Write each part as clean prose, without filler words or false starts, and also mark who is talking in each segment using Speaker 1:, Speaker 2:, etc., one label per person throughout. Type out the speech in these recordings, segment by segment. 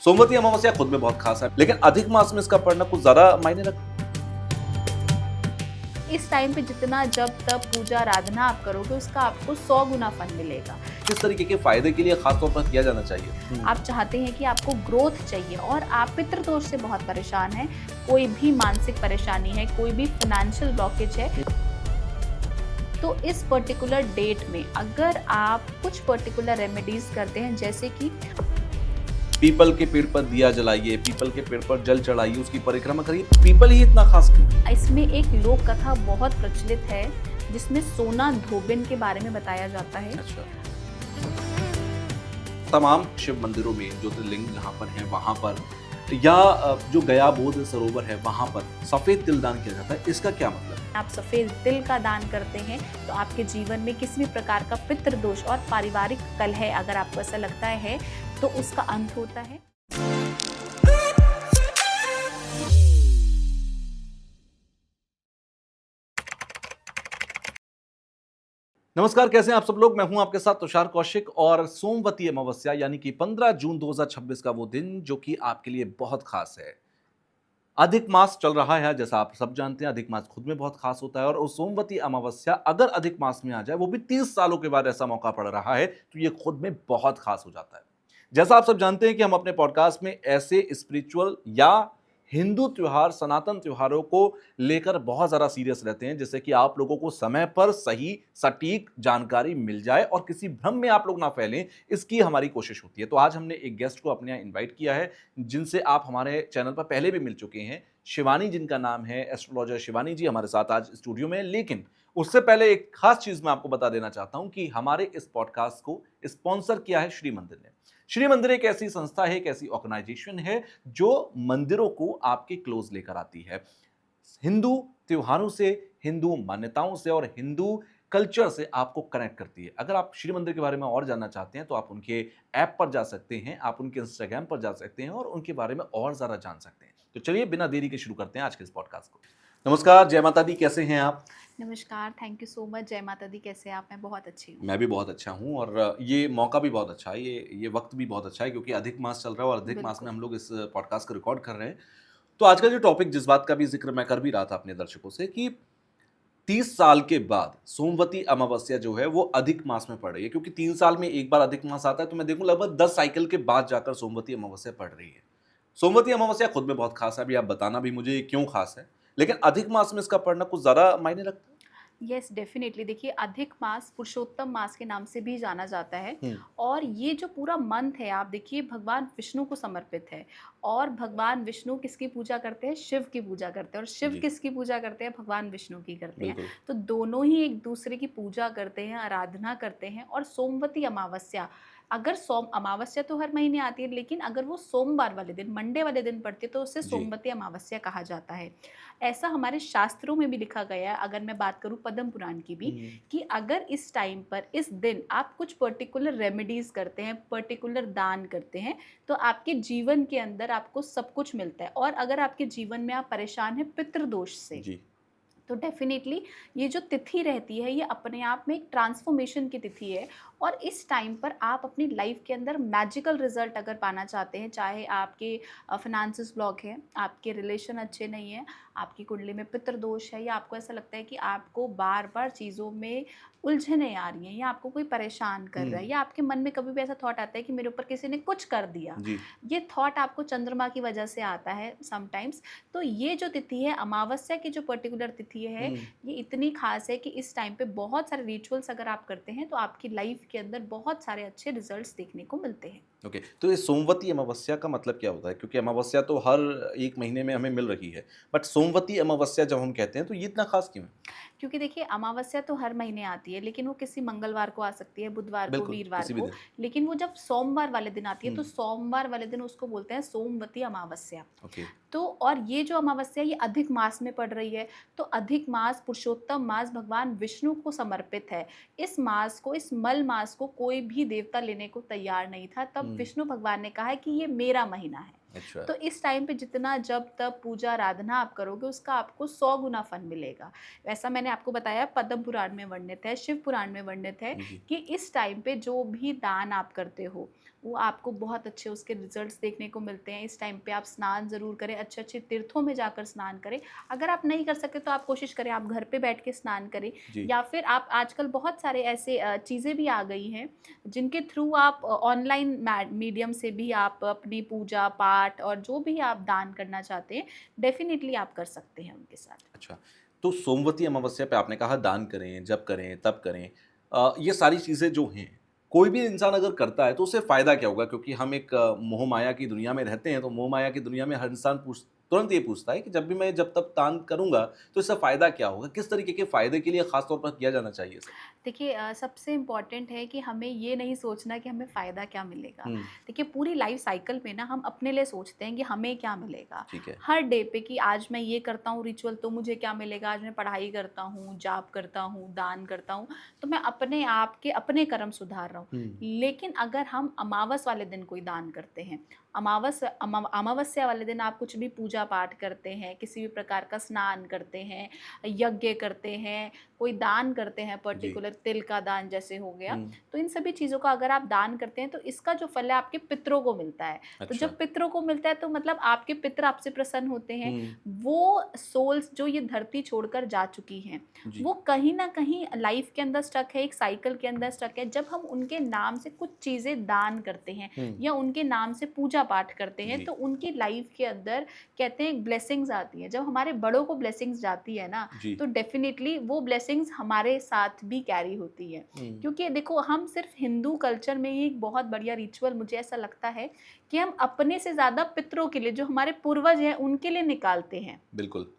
Speaker 1: सोमवती अमावस्या खुद में बहुत खास है, लेकिन अधिक मास में इसका पड़ना कुछ ज्यादा मायने रखता है।
Speaker 2: इस टाइम पे जितना जब तब पूजा आराधना आप करोगे उसका आपको 100 गुना फल मिलेगा।
Speaker 1: किस तरीके के फायदे के लिए खास तौर पर किया जाना चाहिए?
Speaker 2: आप चाहते हैं कि आपको ग्रोथ चाहिए और आप पितृदोष से बहुत परेशान हैं, कोई भी मानसिक परेशानी है, कोई भी फाइनेंशियल ब्लॉकेज है, तो इस पर्टिकुलर डेट में अगर आप कुछ पर्टिकुलर रेमेडीज करते हैं, जैसे कि
Speaker 1: पीपल के पेड़ पर दिया जलाइए, पीपल के पेड़ पर जल चढ़ाइए, उसकी परिक्रमा करिए, पीपल ही इतना खास क्यों?
Speaker 2: इसमें एक लोक कथा बहुत प्रचलित है जिसमें सोना धोबिन के बारे में बताया जाता है।
Speaker 1: अच्छा। तमाम शिव मंदिरों में ज्योतिर्लिंग जहाँ पर है वहां पर या जो गया बोध सरोवर है वहां पर सफेद तिल दान किया जाता है, इसका क्या मतलब है?
Speaker 2: आप सफेद तिल का दान करते हैं तो आपके जीवन में किसी भी प्रकार का पितृदोष और पारिवारिक कलह अगर आपको ऐसा लगता है तो उसका अंत होता है।
Speaker 1: नमस्कार, कैसे हैं आप सब लोग? मैं हूं आपके साथ तुषार कौशिक और सोमवती अमावस्या यानी कि 15 जून 2026 का वो दिन जो कि आपके लिए बहुत खास है। अधिक मास चल रहा है, जैसा आप सब जानते हैं अधिक मास खुद में बहुत खास होता है और उस सोमवती अमावस्या अगर अधिक मास में आ जाए, वो भी 30 सालों के बाद ऐसा मौका पड़ रहा है, तो ये खुद में बहुत खास हो जाता है। जैसा आप सब जानते हैं कि हम अपने पॉडकास्ट में ऐसे स्पिरिचुअल या हिंदू त्योहार, सनातन त्योहारों को लेकर बहुत ज़्यादा सीरियस रहते हैं, जिससे कि आप लोगों को समय पर सही सटीक जानकारी मिल जाए और किसी भ्रम में आप लोग ना फैलें, इसकी हमारी कोशिश होती है। तो आज हमने एक गेस्ट को अपने यहाँ इन्वाइट किया है, जिनसे आप हमारे चैनल पर पहले भी मिल चुके हैं। शिवानी जिनका नाम है, एस्ट्रोलॉजर शिवानी जी हमारे साथ आज स्टूडियो में। लेकिन उससे पहले एक खास चीज़ मैं आपको बता देना चाहता हूँ कि हमारे इस पॉडकास्ट को स्पॉन्सर किया है श्री मंदिर ने। श्री मंदिर एक ऐसी संस्था है, एक ऐसी ऑर्गेनाइजेशन है जो मंदिरों को आपके क्लोज लेकर आती है, हिंदू त्योहारों से, हिंदू मान्यताओं से और हिंदू कल्चर से आपको कनेक्ट करती है। अगर आप श्री मंदिर के बारे में और जानना चाहते हैं तो आप उनके ऐप पर जा सकते हैं, आप उनके इंस्टाग्राम पर जा सकते हैं और उनके बारे में और ज़्यादा जान सकते हैं। तो चलिए बिना देरी के शुरू करते हैं आज के इस पॉडकास्ट को। नमस्कार, जय माता दी, कैसे हैं आप?
Speaker 2: नमस्कार, थैंक यू सो मच। जय माता दी। कैसे हैं आप? मैं बहुत अच्छी हूँ।
Speaker 1: मैं भी बहुत अच्छा हूँ और ये मौका भी बहुत अच्छा है, ये वक्त भी बहुत अच्छा है क्योंकि अधिक मास चल रहा है और अधिक मास में
Speaker 2: बिल्कुल।
Speaker 1: हम लोग इस पॉडकास्ट को रिकॉर्ड कर रहे हैं। तो आज का जो टॉपिक, जिस बात का भी जिक्र मैं कर भी रहा था अपने दर्शकों से, कि 30 साल के बाद सोमवती अमावस्या जो है वो अधिक मास में पड़ रही है, क्योंकि 3 साल में एक बार अधिक मास आता है, तो मैं देखूं लगभग 10 साइकिल के बाद जाकर सोमवती अमावस्या पड़ रही है। सोमवती अमावस्या खुद में बहुत खास है, अभी आप बताना भी मुझे ये क्यों खास है, लेकिन अधिक मास में इसका पड़ना कुछ ज्यादा मायने रखता
Speaker 2: यस, डेफिनेटली। देखिए, अधिक मास पुरुषोत्तम मास के नाम से भी जाना जाता है
Speaker 1: है।
Speaker 2: और ये जो पूरा मंथ है, आप देखिए, भगवान विष्णु को समर्पित है। और भगवान विष्णु किसकी पूजा करते हैं? शिव की पूजा करते हैं। और शिव
Speaker 1: जी,
Speaker 2: किसकी पूजा करते हैं? भगवान विष्णु की करते हैं।
Speaker 1: बिल्कुल।
Speaker 2: तो दोनों ही एक दूसरे की पूजा करते हैं, आराधना करते हैं। और सोमवती अमावस्या, अगर सोम अमावस्या तो हर महीने आती है, लेकिन अगर वो सोमवार वाले दिन, मंडे वाले दिन पड़ती है, तो उसे
Speaker 1: जी,
Speaker 2: सोमवती अमावस्या कहा जाता है। ऐसा हमारे शास्त्रों में भी लिखा गया है। अगर मैं बात करूं पद्म पुराण की भी, कि अगर इस टाइम पर, इस दिन आप कुछ पर्टिकुलर रेमेडीज करते हैं, पर्टिकुलर दान करते हैं, तो आपके जीवन के अंदर आपको सब कुछ मिलता है। और अगर आपके जीवन में आप परेशान हैं पितृदोष से,
Speaker 1: जी,
Speaker 2: तो डेफिनेटली ये जो तिथि रहती है, ये अपने आप में एक ट्रांसफॉर्मेशन की तिथि है। और इस टाइम पर आप अपनी लाइफ के अंदर मैजिकल रिजल्ट अगर पाना चाहते हैं, चाहे आपके फिनेंसेस ब्लॉक है, आपके रिलेशन अच्छे नहीं है, आपकी कुंडली में पितृदोष है, या आपको ऐसा लगता है कि आपको बार बार चीज़ों में उलझने आ रही हैं, या आपको कोई परेशान कर रहा है, या आपके मन में कभी भी ऐसा थॉट आता है कि मेरे ऊपर किसी ने कुछ कर दिया,
Speaker 1: जी,
Speaker 2: ये थॉट आपको चंद्रमा की वजह से आता है समटाइम्स। तो ये जो तिथि है, अमावस्या की जो पर्टिकुलर तिथि है, ये इतनी खास है कि इस टाइम पे बहुत सारे रिचुअल्स अगर आप करते हैं तो आपकी लाइफ के अंदर बहुत सारे अच्छे रिजल्ट्स देखने को मिलते हैं।
Speaker 1: ओके। तो ये सोमवती अमावस्या का मतलब क्या होता है? क्योंकि अमावस्या तो हर एक महीने में हमें मिल रही है, बट सोमवती अमावस्या जब हम कहते हैं तो ये इतना खास क्यों है?
Speaker 2: क्योंकि देखिए, अमावस्या तो हर महीने आती है, लेकिन वो किसी मंगलवार को आ सकती है, बुधवार को,
Speaker 1: बिल्कुल,
Speaker 2: वीरवार
Speaker 1: किसी भी
Speaker 2: को।
Speaker 1: दिन।
Speaker 2: लेकिन वो जब सोमवार वाले दिन आती है, तो
Speaker 1: हुँ,
Speaker 2: सोमवार वाले दिन उसको बोलते हैं सोमवती अमावस्या।
Speaker 1: ओके,
Speaker 2: तो और ये जो अमावस्या, ये अधिक मास में पड़ रही है। तो अधिक मास, पुरुषोत्तम मास भगवान विष्णु को समर्पित है। इस मास को, इस मल मास को कोई भी देवता लेने को तैयार नहीं था। तब
Speaker 1: हुँ,
Speaker 2: विष्णु भगवान ने कहा है कि ये मेरा महीना है।
Speaker 1: अच्छा।
Speaker 2: तो इस टाइम पे जितना जब तब पूजा आराधना आप करोगे उसका आपको 100 गुना फल मिलेगा। वैसा मैंने आपको बताया पद्म पुराण में वर्णित है, शिव पुराण में वर्णित है
Speaker 1: जी।
Speaker 2: कि इस टाइम पे जो भी दान आप करते हो, वो आपको बहुत अच्छे उसके रिज़ल्ट्स देखने को मिलते हैं। इस टाइम पे आप स्नान ज़रूर करें, अच्छे-अच्छे तीर्थों में जाकर स्नान करें। अगर आप नहीं कर सकते तो आप कोशिश करें आप घर पे बैठ के स्नान करें,
Speaker 1: जी।
Speaker 2: या फिर आप आजकल बहुत सारे ऐसे चीज़ें भी आ गई हैं जिनके थ्रू आप ऑनलाइन मीडियम से भी आप अपनी पूजा पाठ और जो भी आप दान करना चाहते हैं, डेफ़िनिटली आप कर सकते हैं उनके साथ।
Speaker 1: अच्छा, तो सोमवती अमावस्या पे आपने कहा दान करें, जब करें, तब करें। ये सारी चीज़ें जो हैं, कोई भी इंसान अगर करता है तो उसे फ़ायदा क्या होगा? क्योंकि हम एक मोह-माया की दुनिया में रहते हैं, तो मोह-माया की दुनिया में हर इंसान तुरंत ये पूछता है कि जब भी मैं जब तक दान करूँगा, तो इससे फ़ायदा क्या होगा? किस तरीके के फ़ायदे के लिए ख़ास तौर पर किया जाना चाहिए इसे?
Speaker 2: देखिए सबसे इम्पोर्टेंट है कि हमें ये नहीं सोचना कि हमें फ़ायदा क्या मिलेगा।
Speaker 1: हुँ,
Speaker 2: देखिए पूरी लाइफ़ साइकिल में ना हम अपने लिए सोचते हैं कि हमें क्या मिलेगा।
Speaker 1: ठीक है।
Speaker 2: हर डे पे कि आज मैं ये करता हूँ रिचुअल तो मुझे क्या मिलेगा, आज मैं पढ़ाई करता हूँ, जाप करता हूँ, दान करता हूँ, तो मैं अपने आप के अपने कर्म सुधार रहा हूँ।
Speaker 1: हुँ,
Speaker 2: लेकिन अगर हम अमावस वाले दिन कोई दान करते हैं, अमावस्या वाले दिन आप कुछ भी पूजा पाठ करते हैं, किसी भी प्रकार का स्नान करते हैं, यज्ञ करते हैं, कोई दान करते हैं
Speaker 1: जी।
Speaker 2: पर्टिकुलर तिल का दान जैसे हो गया,
Speaker 1: हुँ,
Speaker 2: तो इन सभी चीज़ों का अगर आप दान करते हैं तो इसका जो फल है आपके पितरों को मिलता है। तो
Speaker 1: अच्छा।
Speaker 2: जब पितरों को मिलता है तो मतलब आपके पितर आपसे प्रसन्न होते हैं।
Speaker 1: हुँ,
Speaker 2: वो सोल्स जो ये धरती छोड़कर जा चुकी हैं,
Speaker 1: जी।
Speaker 2: वो कहीं न कहीं लाइफ़ के अंदर स्टक है, एक साइकिल के अंदर स्टक है। जब हम उनके नाम से कुछ चीज़ें दान करते हैं
Speaker 1: हुँ,
Speaker 2: या उनके नाम से पूजा पाठ करते हैं,
Speaker 1: जी,
Speaker 2: तो उनकी लाइफ़ के अंदर कहते हैं ब्लेसिंग्स आती हैं। जब हमारे बड़ों को ब्लेसिंग्स जाती है ना,
Speaker 1: जी।
Speaker 2: तो डेफ़िनिटली वो ब्लेसिंग्स हमारे साथ भी कैरी होती है।
Speaker 1: हुँ,
Speaker 2: क्योंकि देखो हम सिर्फ़ हिंदू कल्चर में ही एक बहुत बढ़िया रिचुअल मुझे ऐसा लगता है कि हम अपने से ज़्यादा पितरों के लिए, जो हमारे पूर्वज हैं, उनके लिए निकालते हैं।
Speaker 1: बिल्कुल।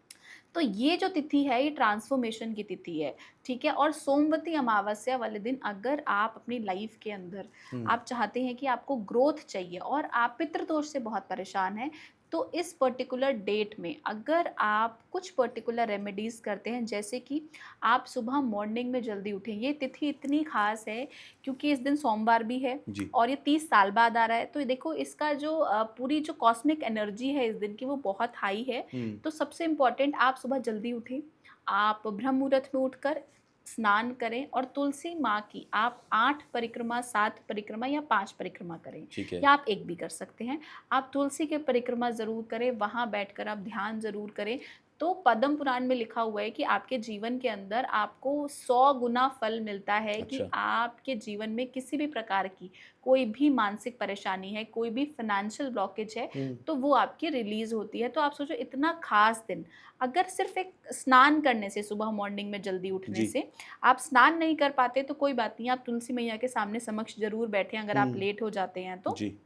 Speaker 2: तो ये जो तिथि है ये ट्रांसफॉर्मेशन की तिथि है, ठीक है? और सोमवती अमावस्या वाले दिन अगर आप अपनी लाइफ़ के अंदर
Speaker 1: हुँ,
Speaker 2: आप चाहते हैं कि आपको ग्रोथ चाहिए और आप पितृदोष से बहुत परेशान हैं, तो इस पर्टिकुलर डेट में अगर आप कुछ पर्टिकुलर रेमेडीज़ करते हैं, जैसे कि आप सुबह मॉर्निंग में जल्दी उठें। ये तिथि इतनी ख़ास है क्योंकि इस दिन सोमवार भी है
Speaker 1: जी।
Speaker 2: और ये 30 साल बाद आ रहा है। तो देखो इसका जो पूरी जो कॉस्मिक एनर्जी है इस दिन की वो बहुत हाई है।
Speaker 1: हुँ,
Speaker 2: तो सबसे इम्पोर्टेंट आप सुबह जल्दी उठें, आप ब्रह्म मुहूर्त में उठकर स्नान करें और तुलसी माँ की आप 8 परिक्रमा, 7 परिक्रमा या 5 परिक्रमा करें,
Speaker 1: ठीक है।
Speaker 2: या आप 1 भी कर सकते हैं। आप तुलसी के परिक्रमा ज़रूर करें, वहाँ बैठकर आप ध्यान ज़रूर करें। तो पद्म पुराण में लिखा हुआ है कि आपके जीवन के अंदर आपको 100 गुना फल मिलता है कि
Speaker 1: अच्छा।
Speaker 2: आपके जीवन में किसी भी प्रकार की कोई भी मानसिक परेशानी है, कोई भी फ़ाइनेंशियल ब्लॉकेज है,
Speaker 1: हुँ,
Speaker 2: तो वो आपकी रिलीज़ होती है। तो आप सोचो इतना ख़ास दिन, अगर सिर्फ़ एक स्नान करने से, सुबह मॉर्निंग में जल्दी उठने
Speaker 1: जी।
Speaker 2: से, आप स्नान नहीं कर पाते तो कोई बात नहीं, आप तुलसी मैया के सामने समक्ष ज़रूर बैठें अगर आप
Speaker 1: हुँ,
Speaker 2: लेट हो जाते हैं तो।
Speaker 1: जी।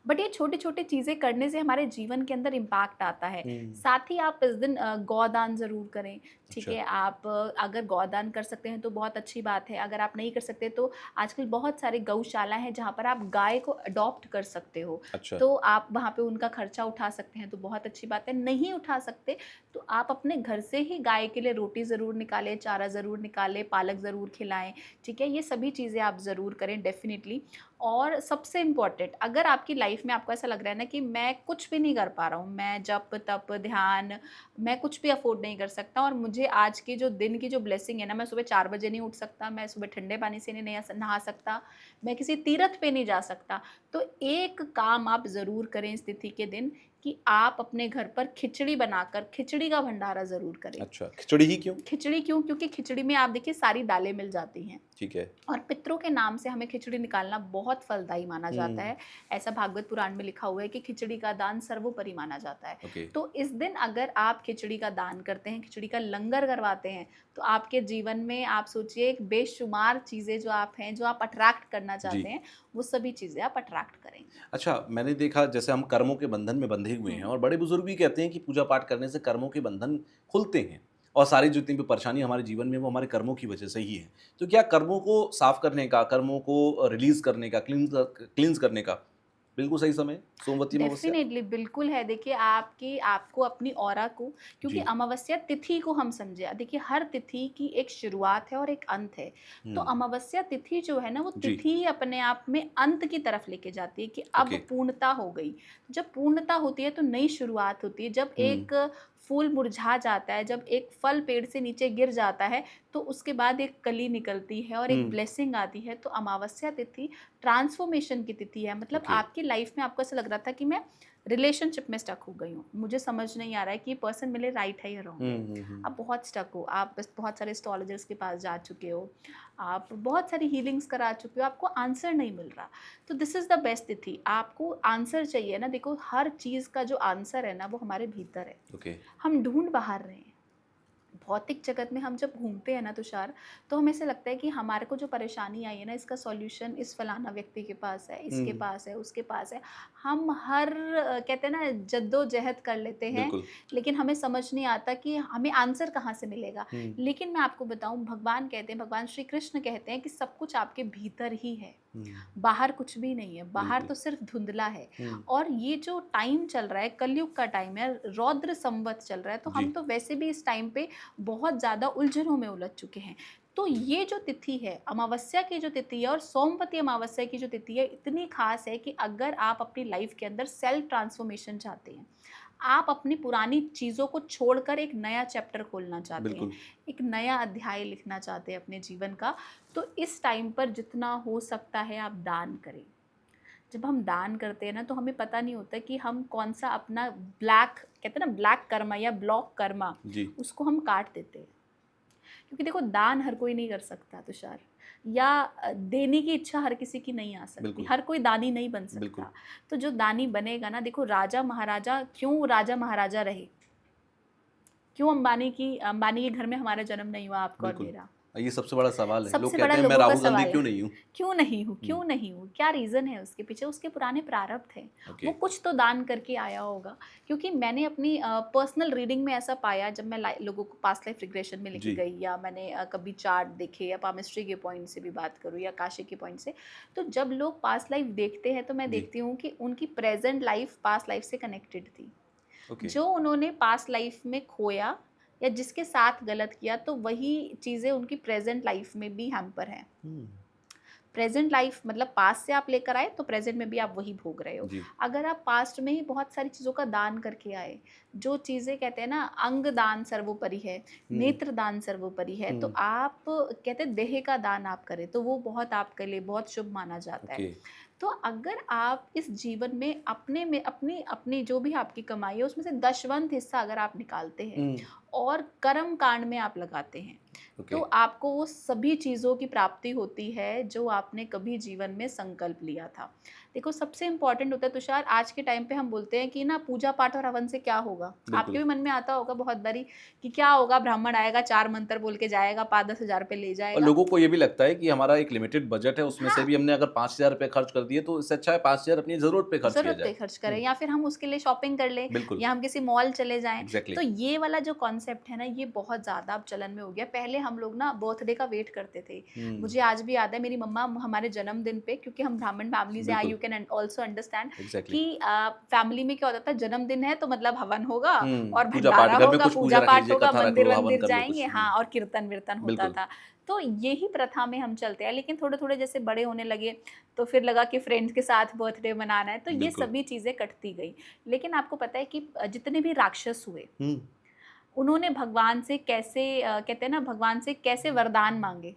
Speaker 2: बट ये छोटे-छोटे चीज़ें करने से हमारे जीवन के अंदर इम्पैक्ट आता है।
Speaker 1: हुँ,
Speaker 2: साथ ही आप इस दिन गौदान ज़रूर करें, ठीक
Speaker 1: अच्छा।
Speaker 2: है? आप अगर गौदान कर सकते हैं तो बहुत अच्छी बात है, अगर आप नहीं कर सकते तो आजकल बहुत सारी गौशाला हैं जहाँ पर आप गाय को अडॉप्ट कर सकते हो।
Speaker 1: अच्छा।
Speaker 2: तो आप वहाँ पे उनका खर्चा उठा सकते हैं तो बहुत अच्छी बात है। नहीं उठा सकते तो आप अपने घर से ही गाय के लिए रोटी ज़रूर निकालें, चारा ज़रूर निकालें, पालक ज़रूर खिलाएँ, ठीक है? ये सभी चीज़ें आप ज़रूर करें डेफ़िनिटली। और सबसे इम्पोर्टेंट, अगर आपकी लाइफ में आपको ऐसा लग रहा है ना कि मैं कुछ भी नहीं कर पा रहा हूँ, मैं जप, तप, ध्यान, मैं कुछ भी अफ़ोर्ड नहीं कर सकता और मुझे आज की जो दिन की जो ब्लेसिंग है ना, मैं सुबह 4 बजे नहीं उठ सकता, मैं सुबह ठंडे पानी से नहीं नहा सकता, मैं किसी तीर्थ पे नहीं जा सकता। तो एक काम आप ज़रूर करें इस तिथि के दिन कि आप अपने घर पर खिचड़ी बनाकर खिचड़ी का भंडारा ज़रूर करें।
Speaker 1: अच्छा, खिचड़ी ही क्यों?
Speaker 2: खिचड़ी क्यों? क्योंकि खिचड़ी में आप देखिए सारी दालें मिल जाती हैं।
Speaker 1: ठीक है।
Speaker 2: और पितरों के नाम से हमें खिचड़ी निकालना बहुत फलदायी माना जाता
Speaker 1: हुँ,
Speaker 2: है। ऐसा भागवत पुराण में लिखा हुआ है कि खिचड़ी का दान सर्वोपरि माना जाता है।
Speaker 1: ओके।
Speaker 2: तो इस दिन अगर आप खिचड़ी का दान करते हैं, खिचड़ी का लंगर करवाते हैं, तो आपके जीवन में आप सोचिए एक बेशुमार चीज़ें जो आप हैं, जो आप अट्रैक्ट करना
Speaker 1: जी।
Speaker 2: चाहते हैं, वो सभी चीज़ें आप अट्रैक्ट करेंगे।
Speaker 1: अच्छा, मैंने देखा जैसे हम कर्मों के बंधन में बंधे हुए हैं
Speaker 2: हुँ।
Speaker 1: और बड़े-बुज़ुर्ग भी कहते हैं कि पूजा-पाठ करने से कर्मों के बंधन खुलते हैं और सारी जितनी भी परेशानी हमारे जीवन में, वो हमारे कर्मों की वजह से ही है। तो क्या कर्मों को साफ़ करने का, कर्मों को रिलीज़ करने का, क्लींस करने का बिल्कुल सही समय सोमवती अमावस्या।
Speaker 2: डेफ़िनेटली बिल्कुल है। देखिए आपको अपनी ऑरा को, क्योंकि
Speaker 1: जी।
Speaker 2: अमावस्या तिथि को हम समझे, देखिए हर तिथि की एक शुरुआत है और एक अंत है। तो
Speaker 1: हुँ,
Speaker 2: अमावस्या तिथि जो है ना, वो
Speaker 1: जी,
Speaker 2: तिथि ही अपने आप में अंत की तरफ लेके जाती है कि अब
Speaker 1: ओके।
Speaker 2: पूर्णता हो गई। जब पूर्णता होती है तो नई शुरुआत होती है। जब
Speaker 1: हुँ,
Speaker 2: एक फूल मुरझा जाता है, जब एक फल पेड़ से नीचे गिर जाता है, तो उसके बाद एक कली निकलती है और एक
Speaker 1: हुँ,
Speaker 2: ब्लेसिंग आती है। तो अमावस्या तिथि ट्रांसफॉर्मेशन की तिथि है। मतलब
Speaker 1: ओके।
Speaker 2: आपकी लाइफ में आपको ऐसा लग रहा था कि मैं रिलेशनशिप में स्टक हो गई हूँ। मुझे समझ नहीं आ रहा है कि ये पर्सन मेरे लिए राइट है या रॉन्ग
Speaker 1: हुँ,
Speaker 2: है।
Speaker 1: हुँ, हुँ,
Speaker 2: आप बहुत स्टक हो, आप बस बहुत सारे एस्ट्रोलॉजर्स के पास जा चुके हो, आप बहुत सारी हीलिंग्स करा चुके हो, आपको आंसर नहीं मिल रहा। तो दिस इज़ द बेस्ट तिथि। आपको आंसर चाहिए ना, देखो हर चीज़ का जो आंसर है ना, वो हमारे भीतर है।
Speaker 1: ओके।
Speaker 2: हम ढूँढ बाहर रहे हैं। भौतिक जगत में हम जब घूमते हैं ना तुषार, तो हमें ऐसे लगता है कि हमारे को जो परेशानी आई है ना, इसका सॉल्यूशन इस फलाना व्यक्ति के पास है, इसके
Speaker 1: हुँ,
Speaker 2: पास है, उसके पास है। हम हर कहते हैं ना, जद्दोजहद कर लेते हैं,
Speaker 1: बिल्कुल।
Speaker 2: लेकिन हमें समझ नहीं आता कि हमें आंसर कहाँ से मिलेगा।
Speaker 1: हुँ,
Speaker 2: लेकिन मैं आपको बताऊँ, भगवान कहते हैं, भगवान श्री कृष्ण कहते हैं कि सब कुछ आपके भीतर ही है।
Speaker 1: हुँ,
Speaker 2: बाहर कुछ भी नहीं है, बाहर
Speaker 1: बिल्कुल।
Speaker 2: तो सिर्फ धुंधला है।
Speaker 1: हुँ,
Speaker 2: और ये जो टाइम चल रहा है, कलयुग का टाइम है, रौद्र संवत चल रहा है, तो हम
Speaker 1: जी,
Speaker 2: तो वैसे भी इस टाइम पे बहुत ज़्यादा उलझनों में उलझ चुके हैं। तो ये जो तिथि है, अमावस्या की जो तिथि है और सोमवती अमावस्या की जो तिथि है, इतनी खास है कि अगर आप अपनी लाइफ के अंदर सेल्फ ट्रांसफॉर्मेशन चाहते हैं, आप अपनी पुरानी चीज़ों को छोड़कर एक नया चैप्टर खोलना चाहते हैं,
Speaker 1: बिल्कुल।
Speaker 2: एक नया अध्याय लिखना चाहते हैं अपने जीवन का, तो इस टाइम पर जितना हो सकता है आप दान करें। जब हम दान करते हैं ना, तो हमें पता नहीं होता कि हम कौन-सा अपना ब्लैक, कहते हैं ना, ब्लैक कर्मा या ब्लॉक कर्मा,
Speaker 1: जी,
Speaker 2: उसको हम काट देते हैं। क्योंकि देखो, दान हर कोई नहीं कर सकता तुषार, या देने की इच्छा हर किसी की नहीं आ सकती,
Speaker 1: बिल्कुल,
Speaker 2: हर कोई दानी नहीं बन
Speaker 1: बिल्कुल।
Speaker 2: सकता। तो जो दानी बनेगा ना, देखो राजा महाराजा क्यों राजा महाराजा रहे? क्यों अंबानी के घर में हमारा जन्म नहीं हुआ, आपका और
Speaker 1: बिल्कुल।
Speaker 2: मेरा?
Speaker 1: ये सबसे बड़ा सवाल है। लोग
Speaker 2: सबसे बड़ा
Speaker 1: कहते हैं मैं
Speaker 2: लोगों का
Speaker 1: राहुल गांधी
Speaker 2: सवाल
Speaker 1: क्यों
Speaker 2: है,
Speaker 1: नहीं हूँ?
Speaker 2: क्यों नहीं हूँ,
Speaker 1: हुँ,
Speaker 2: क्यों नहीं हूँ? क्या रीज़न है उसके पीछे? उसके पुराने प्रारब्ध हैं,
Speaker 1: ओके।
Speaker 2: वो कुछ तो दान करके आया होगा। क्योंकि मैंने अपनी पर्सनल रीडिंग में ऐसा पाया, जब मैं लोगों को पास्ट लाइफ रिग्रेशन में लेके
Speaker 1: जी,
Speaker 2: गई, या मैंने कभी चार्ट देखे, या पामिस्ट्री के पॉइंट से भी बात करूँ या काशी के पॉइंट से, तो जब लोग पास्ट लाइफ देखते हैं, तो मैं
Speaker 1: जी,
Speaker 2: देखती हूँ कि उनकी प्रेजेंट लाइफ पास्ट लाइफ से कनेक्टेड थी।
Speaker 1: ओके।
Speaker 2: जो उन्होंने पास्ट लाइफ में खोया या जिसके साथ गलत किया, तो वही चीज़ें उनकी प्रेजेंट लाइफ में भी हैम्पर हैं।
Speaker 1: हुँ,
Speaker 2: प्रेजेंट लाइफ मतलब पास्ट से आप लेकर आए, तो प्रेजेंट में भी आप वही भोग रहे हो।
Speaker 1: जी,
Speaker 2: अगर आप पास्ट में ही बहुत सारी चीज़ों का दान करके आए, जो चीज़ें कहते हैं ना, अंग दान सर्वोपरि है,
Speaker 1: हुँ,
Speaker 2: नेत्र दान सर्वोपरि है, तो
Speaker 1: हुँ,
Speaker 2: आप कहते हैं देह का दान आप करें, तो वो बहुत आपके लिए बहुत शुभ माना जाता है।
Speaker 1: ओके।
Speaker 2: तो अगर आप इस जीवन में अपने में अपनी अपनी जो भी आपकी कमाई है, उसमें से दशवंत हिस्सा अगर आप निकालते हैं
Speaker 1: हुँ,
Speaker 2: और कर्म कांड में आप लगाते हैं,
Speaker 1: ओके।
Speaker 2: तो आपको वो सभी चीज़ों की प्राप्ति होती है जो आपने कभी जीवन में संकल्प लिया था। देखो, सबसे इम्पोर्टेंट होता है तुषार, आज के टाइम पे हम बोलते हैं कि ना, पूजा पाठ और हवन से क्या होगा? आपके
Speaker 1: बिल्कुल।
Speaker 2: भी मन में आता होगा बहुत बारी कि क्या होगा, ब्राह्मण आएगा, 4 मंत्र बोल के जाएगा, 5-10 हज़ार रुपए ले
Speaker 1: और
Speaker 2: जाएगा।
Speaker 1: लोगों को ये भी लगता है कि हमारा एक लिमिटेड बजट है, उसमें से
Speaker 2: हाँ।
Speaker 1: भी हमने अगर ₹5000 खर्च कर दिए, तो इससे अच्छा है 5000 अपनी ज़रूरत पे खर्च किया
Speaker 2: ज़रूरत पे
Speaker 1: जाए।
Speaker 2: खर्च करें,
Speaker 1: हुँ,
Speaker 2: या फिर हम उसके लिए शॉपिंग कर लें,
Speaker 1: बिल्कुल,
Speaker 2: या हम किसी मॉल चले जाएँ।
Speaker 1: एग्ज़ैक्टली।
Speaker 2: तो ये वाला जो कॉन्सेप्ट है ना, ये बहुत ज़्यादा अब चलन में हो गया। पहले हम लोग ना बर्थडे का वेट करते थे।
Speaker 1: हुँ,
Speaker 2: मुझे आज भी याद है, मेरी मम्मा हमारे जन्मदिन पे, क्योंकि हम ब्राह्मण फैमिली से आए,
Speaker 1: बिल्कुल,
Speaker 2: you can also understand
Speaker 1: exactly.
Speaker 2: कि फैमिली में क्या होता था, जन्मदिन है तो मतलब हवन होगा
Speaker 1: हुँ,
Speaker 2: और
Speaker 1: पूजा-पाठ
Speaker 2: भंडारा
Speaker 1: घर में
Speaker 2: होगा,
Speaker 1: कुछ पूजा रख
Speaker 2: पूजा-पाठ
Speaker 1: लीजिए,
Speaker 2: होगा,
Speaker 1: कथा रख लो, हवन
Speaker 2: मंदिर-वंदिर
Speaker 1: कर लो
Speaker 2: जाएँगे,
Speaker 1: कुछ। हुँ,
Speaker 2: हाँ, और कीर्तन-विर्तन होता
Speaker 1: बिल्कुल।
Speaker 2: था। तो यही प्रथा में हम चलते हैं, लेकिन थोड़े-थोड़े जैसे बड़े होने लगे, तो फिर लगा कि फ्रेंड्स के साथ बर्थडे मनाना है, तो ये
Speaker 1: बिल्कुल।
Speaker 2: सभी चीज़ें कटती गई। लेकिन आपको पता है कि जितने भी राक्षस हुए,
Speaker 1: हुँ,
Speaker 2: उन्होंने भगवान से कैसे कहते हैं ना, भगवान से कैसे वरदान माँगे?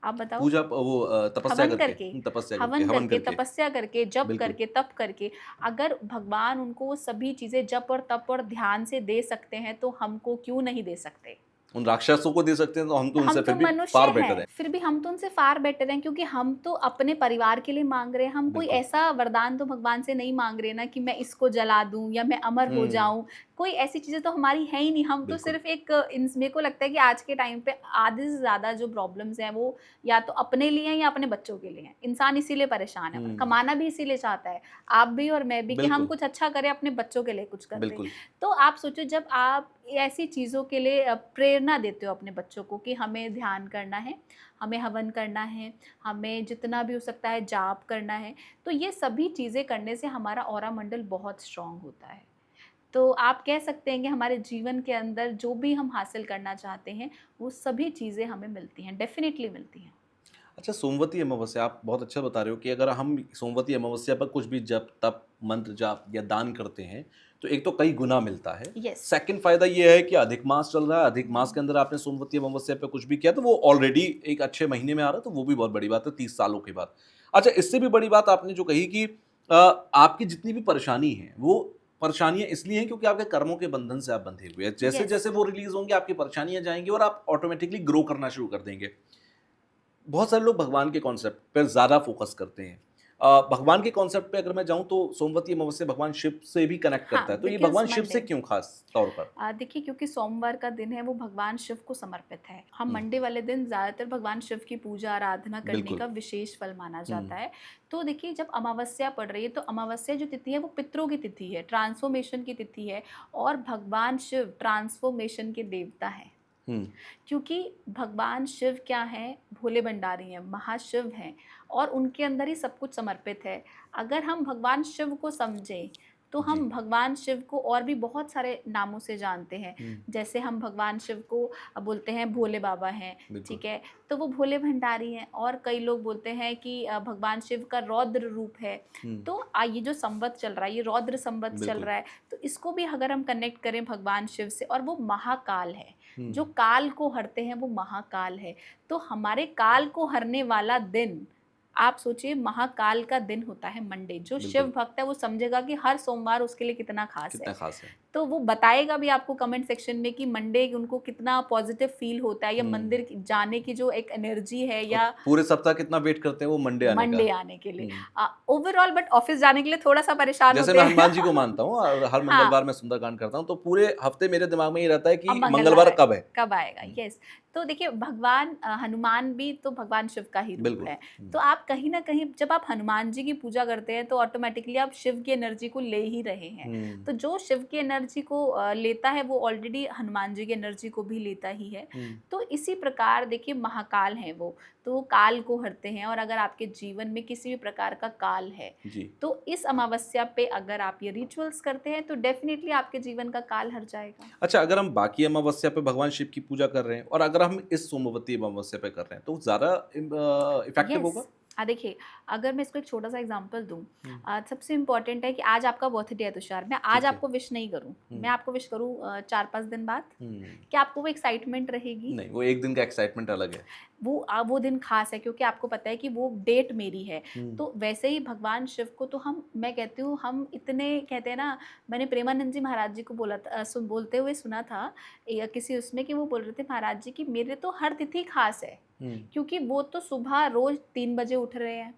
Speaker 2: आप बताओ?
Speaker 1: पूजा वो तपस्या
Speaker 2: हवन
Speaker 1: करके
Speaker 2: करके,
Speaker 1: तपस्या करके,
Speaker 2: हवन
Speaker 1: हवन
Speaker 2: करके,
Speaker 1: करके।
Speaker 2: तपस्या करके, जप
Speaker 1: बिल्कुल,
Speaker 2: करके, तप करके। अगर भगवान उनको वो सभी चीज़ें जप और तप और ध्यान से दे सकते हैं, तो हमको क्यों नहीं दे सकते?
Speaker 1: उन राक्षसों को दे सकते हैं, तो हम तो
Speaker 2: हम
Speaker 1: उनसे
Speaker 2: तो
Speaker 1: फिर भी
Speaker 2: मनुष्य
Speaker 1: फार बेटर
Speaker 2: हैं,
Speaker 1: हैं।
Speaker 2: फिर भी हम तो उनसे फ़ार बेटर हैं, क्योंकि हम तो अपने परिवार के लिए माँग रहे हैं। हम कोई
Speaker 1: बिल्कुल।
Speaker 2: ऐसा वरदान तो भगवान से नहीं माँग रहे ना कि मैं इसको जला दूँ या मैं अमर हो
Speaker 1: हुँ,
Speaker 2: जाऊँ। कोई ऐसी चीज़ें तो हमारी है ही नहीं। हम तो
Speaker 1: बिल्कुल,
Speaker 2: सिर्फ़ एक इंस मेरे को लगता है कि आज के टाइम पे आधे से ज़्यादा जो प्रॉब्लम्स हैं, वो या तो अपने लिए हैं या अपने बच्चों के लिए हैं। इंसान इसीलिए परेशान है और
Speaker 1: हुँ,
Speaker 2: कमाना भी इसीलिए चाहता है। आप भी और मैं भी, कि हम
Speaker 1: बिल्कुल,
Speaker 2: कुछ अच्छा करें, अपने बच्चों के लिए कुछ करते हैं।
Speaker 1: बिल्कुल।
Speaker 2: तो आप सोचो, जब आप ऐसी चीज़ों के लिए प्रेरणा देते हो अपने बच्चों को कि हमें ध्यान करना है, हमें हवन करना है, हमें जितना भी हो सकता है जाप करना है। तो ये सभी चीज़ें करने से हमारा ऑरा मंडल बहुत स्ट्रॉन्ग होता है। तो आप कह सकते हैं कि हमारे जीवन के अंदर जो भी हम हासिल करना चाहते हैं, वो सभी चीज़ें हमें मिलती हैं, डेफ़िनिटली मिलती हैं।
Speaker 1: अच्छा, सोमवती अमावस्या आप बहुत अच्छा बता रहे हो कि अगर हम सोमवती अमावस्या पर कुछ भी जप, तप, मंत्र जाप या दान करते हैं, तो एक तो कई गुना मिलता है।
Speaker 2: यस।
Speaker 1: सेकंड फ़ायदा ये है कि अधिक मास चल रहा है, अधिक मास के अंदर आपने सोमवती अमावस्या पे कुछ भी किया तो वो ऑलरेडी एक अच्छे महीने में आ रहा है, तो वो भी बहुत बड़ी बात है 30 सालों के बाद। अच्छा, इससे भी बड़ी बात आपने जो कही कि आपकी जितनी भी परेशानी है, वो परेशानियाँ इसलिए हैं क्योंकि आपके कर्मों के बंधन से आप बंधे हुए हैं।
Speaker 2: यस।
Speaker 1: जैसे-जैसे वो रिलीज़ होंगे, आपकी परेशानियाँ जाएँगी और आप ऑटोमैटिकली ग्रो करना शुरू कर देंगे। बहुत सारे लोग भगवान के कॉन्सेप्ट पर ज़्यादा फ़ोकस करते हैं। भगवान के कॉन्सेप्ट पे अगर मैं जाऊँ तो सोमवती अमावस्या भगवान शिव से भी कनेक्ट
Speaker 2: हाँ,
Speaker 1: करता है। तो ये
Speaker 2: बिकॉज़
Speaker 1: भगवान शिव से
Speaker 2: मंडे
Speaker 1: क्यों ख़ास तौर पर?
Speaker 2: देखिए, क्योंकि सोमवार का दिन है वो भगवान शिव को समर्पित है। हम
Speaker 1: हुँ,
Speaker 2: मंडे वाले दिन ज़्यादातर भगवान शिव की पूजा आराधना करने
Speaker 1: बिल्कुल।
Speaker 2: का विशेष फल माना
Speaker 1: हुँ,
Speaker 2: जाता है। तो देखिए, जब अमावस्या पड़ रही है तो अमावस्या जो तिथि है वो पितरों की तिथि है, ट्रांसफ़ॉर्मेशन की तिथि है और भगवान शिव ट्रांसफ़ॉर्मेशन के देवता हैं।
Speaker 1: हुँ,
Speaker 2: क्योंकि भगवान शिव क्या हैं? भोले भंडारी हैं, महाशिव हैं और उनके अंदर ही सब कुछ समर्पित है। अगर हम भगवान शिव को समझें, तो
Speaker 1: जी।
Speaker 2: हम भगवान शिव को और भी बहुत सारे नामों से जानते हैं।
Speaker 1: हुँ,
Speaker 2: जैसे हम भगवान शिव को बोलते हैं भोले बाबा हैं,
Speaker 1: बिल्कुल।
Speaker 2: ठीक है? तो वो भोले भंडारी हैं और कई लोग बोलते हैं कि भगवान शिव का रौद्र रूप है।
Speaker 1: हुँ,
Speaker 2: तो ये जो संवत चल रहा है, ये रौद्र संवत चल
Speaker 1: बिल्कुल।
Speaker 2: रहा है, तो इसको भी अगर हम कनेक्ट करें भगवान शिव से और वो महाकाल है।
Speaker 1: हुँ,
Speaker 2: जो काल को हरते हैं वो महाकाल है। तो हमारे काल को हरने वाला दिन, आप सोचिए महाकाल का दिन होता है मंडे। जो शिव
Speaker 1: बिल्कुल।
Speaker 2: भक्त है वो समझेगा कि हर सोमवार उसके लिए कितना ख़ास
Speaker 1: कितना
Speaker 2: है।
Speaker 1: ख़ास है।
Speaker 2: तो वो बताएगा भी आपको कमेंट सेक्शन में कि मंडे उनको कितना पॉज़िटिव फ़ील होता है या
Speaker 1: हुँ,
Speaker 2: मंदिर जाने की जो एक एनर्जी है
Speaker 1: और
Speaker 2: या
Speaker 1: पूरे सप्ताह कितना वेट करते हैं वो मंडे आने का।
Speaker 2: मंडे आने के लिए।
Speaker 1: हुँ।
Speaker 2: ओवरऑल बट ऑफ़िस जाने के लिए थोड़ा-सा परेशान
Speaker 1: जैसे
Speaker 2: होते
Speaker 1: मैं
Speaker 2: हैं।
Speaker 1: हनुमान जी को मानता हूँ और हर
Speaker 2: हाँ।
Speaker 1: मंगलवार मैं सुंदरकांड करता हूँ, तो पूरे हफ़्ते मेरे दिमाग में ये रहता है
Speaker 2: अब
Speaker 1: कि
Speaker 2: मंगलवार
Speaker 1: मंगलवार
Speaker 2: आए
Speaker 1: कब है?
Speaker 2: कब आएगा?
Speaker 1: हुँ,
Speaker 2: यस। तो देखिए भगवान हनुमान भी तो भगवान शिव का ही रूप
Speaker 1: बिल्कुल।
Speaker 2: है।
Speaker 1: हुँ,
Speaker 2: तो आप कहीं न कहीं जब आप हनुमान जी की पूजा करते हैं तो ऑटोमैटिकली आप शिव की एनर्जी को ले ही रहे हैं।
Speaker 1: हुँ,
Speaker 2: तो जो शिव की एनर्जी को लेता है वो ऑलरेडी हनुमान जी की एनर्जी को भी लेता ही है।
Speaker 1: हुँ,
Speaker 2: तो इसी प्रकार देखिए महाकाल हैं वो, तो वो काल को हरते हैं और अगर आपके जीवन में किसी भी प्रकार का काल है,
Speaker 1: जी।
Speaker 2: तो इस अमावस्या पे अगर आप ये रिचुअल्स करते हैं तो डेफ़िनिटली आपके जीवन का काल हर जाएगा।
Speaker 1: अच्छा, अगर हम बाकी अमावस्या पे भगवान शिव की पूजा कर रहे हैं और अगर हम इस सोमवती अमावस्या पे कर रहे हैं, तो ज़्यादा इफ़ेक्टिव
Speaker 2: यस।
Speaker 1: होगा?
Speaker 2: देखिए, अगर मैं इसको एक छोटा-सा एग्ज़ाम्पल दूँ,
Speaker 1: हुँ,
Speaker 2: सबसे इम्पोर्टेंट है कि आज आपका बर्थडे है तुषार, मैं आज
Speaker 1: ठीक है।
Speaker 2: आपको विश नहीं करूँ,
Speaker 1: हुँ,
Speaker 2: मैं आपको विश करूँ 4-5 दिन बाद,
Speaker 1: हुँ।
Speaker 2: क्या आपको वो एक्साइटमेंट रहेगी?
Speaker 1: नहीं, वो एक दिन का एक्साइटमेंट अलग है।
Speaker 2: वो दिन ख़ास है क्योंकि आपको पता है कि वो डेट मेरी है।
Speaker 1: हुँ,
Speaker 2: तो वैसे ही भगवान शिव को तो मैं कहती हूँ हम इतने कहते हैं ना, मैंने प्रेमानंद जी महाराज जी को बोला था बोलते हुए सुना था किसी उसमें कि वो बोल रहे थे महाराज जी कि मेरे तो हर तिथि ख़ास है।
Speaker 1: हुँ,
Speaker 2: क्योंकि वो तो सुबह रोज़ 3 बजे उठ रहे हैं,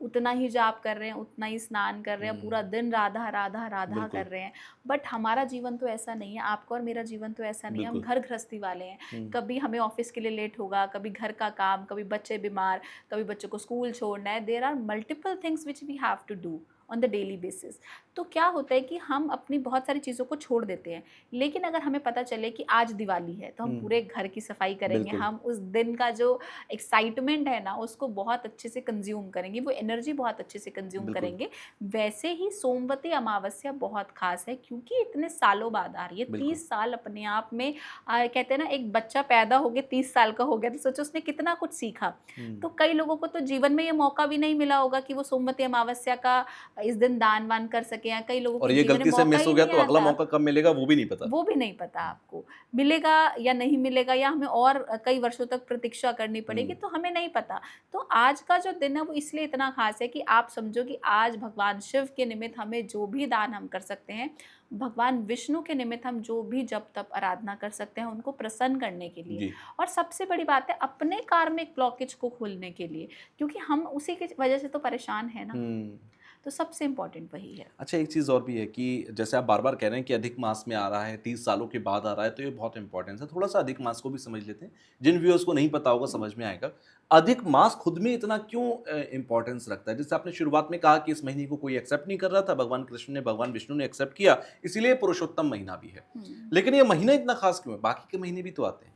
Speaker 2: उतना ही जाप कर रहे हैं, उतना ही स्नान कर रहे हैं, पूरा
Speaker 1: हुँ,
Speaker 2: दिन राधा, राधा, राधा
Speaker 1: बिल्कुल,
Speaker 2: कर रहे हैं। बट हमारा जीवन तो ऐसा नहीं है, आपका और मेरा जीवन तो ऐसा नहीं है, हम
Speaker 1: बिल्कुल।
Speaker 2: घर गृहस्थी वाले हैं।
Speaker 1: हुँ,
Speaker 2: कभी हमें ऑफ़िस के लिए लेट होगा, कभी घर का काम, कभी बच्चे बीमार, कभी बच्चों को स्कूल छोड़ना है। There are multiple things which we have to do on the daily basis. तो क्या होता है कि हम अपनी बहुत सारी चीज़ों को छोड़ देते हैं। लेकिन अगर हमें पता चले कि आज दिवाली है, तो हम
Speaker 1: हुँ,
Speaker 2: पूरे घर की सफाई करेंगे,
Speaker 1: बिल्कुल,
Speaker 2: हम उस दिन का जो एक्साइटमेंट है ना, उसको बहुत अच्छे से कंज़्यूम करेंगे, वो एनर्जी बहुत अच्छे से कंज़्यूम
Speaker 1: बिल्कुल,
Speaker 2: करेंगे। वैसे ही सोमवती अमावस्या बहुत ख़ास है क्योंकि इतने सालों बाद आ रही है,
Speaker 1: बिल्कुल।
Speaker 2: 30 साल अपने आप में कहते हैं ना एक बच्चा पैदा हो गया 30 साल का हो गया, तो सोचो उसने कितना कुछ सीखा।
Speaker 1: हुँ,
Speaker 2: तो कई लोगों को तो जीवन में ये मौका भी नहीं मिला होगा कि वो सोमवती अमावस्या का इस दिन दान-वान कर सकें या कई लोगों
Speaker 1: और
Speaker 2: के
Speaker 1: ये
Speaker 2: जीवन में
Speaker 1: गलती से
Speaker 2: मौका
Speaker 1: मिस हो
Speaker 2: ही
Speaker 1: गया
Speaker 2: नहीं
Speaker 1: तो अगला
Speaker 2: आता।
Speaker 1: मौका कब मिलेगा वो भी नहीं पता।
Speaker 2: वो भी नहीं पता
Speaker 1: हुँ,
Speaker 2: आपको, मिलेगा या नहीं मिलेगा या हमें और कई वर्षों तक प्रतीक्षा करनी पड़ेगी
Speaker 1: हुँ,
Speaker 2: तो हमें नहीं पता। तो आज का जो दिन है वो इसलिए इतना ख़ास है कि आप समझो कि आज भगवान शिव के निमित्त हमें जो भी दान हम कर सकते हैं, भगवान विष्णु के निमित्त हम जो भी जप-तप आराधना कर सकते हैं उनको प्रसन्न करने के लिए।
Speaker 1: जी,
Speaker 2: और सबसे बड़ी बात है अपने कार्मिक ब्लॉकेज को खोलने के लिए, क्योंकि हम उसी की वजह से तो परेशान हैं ना।
Speaker 1: हुँ।
Speaker 2: तो सबसे इम्पोर्टेंट वही है।
Speaker 1: अच्छा, एक चीज़ और भी है कि जैसे आप बार-बार कह रहे हैं कि अधिक मास में आ रहा है, 30 सालों के बाद आ रहा है, तो ये बहुत इम्पोर्टेंस है। थोड़ा-सा अधिक मास को भी समझ लेते हैं। जिन व्यूअर्स को नहीं पता होगा समझ में आएगा। अधिक मास खुद में इतना क्यों इम्पोर्टेंस रखता है? जैसे आपने शुरुआत में कहा कि इस महीने को कोई एक्सेप्ट नहीं कर रहा था, भगवान कृष्ण ने, भगवान विष्णु ने एक्सेप्ट किया, इसीलिए पुरुषोत्तम महीना भी है।
Speaker 2: हम्म।
Speaker 1: लेकिन ये महीना इतना खास क्यों है? बाकी के महीने भी तो आते हैं।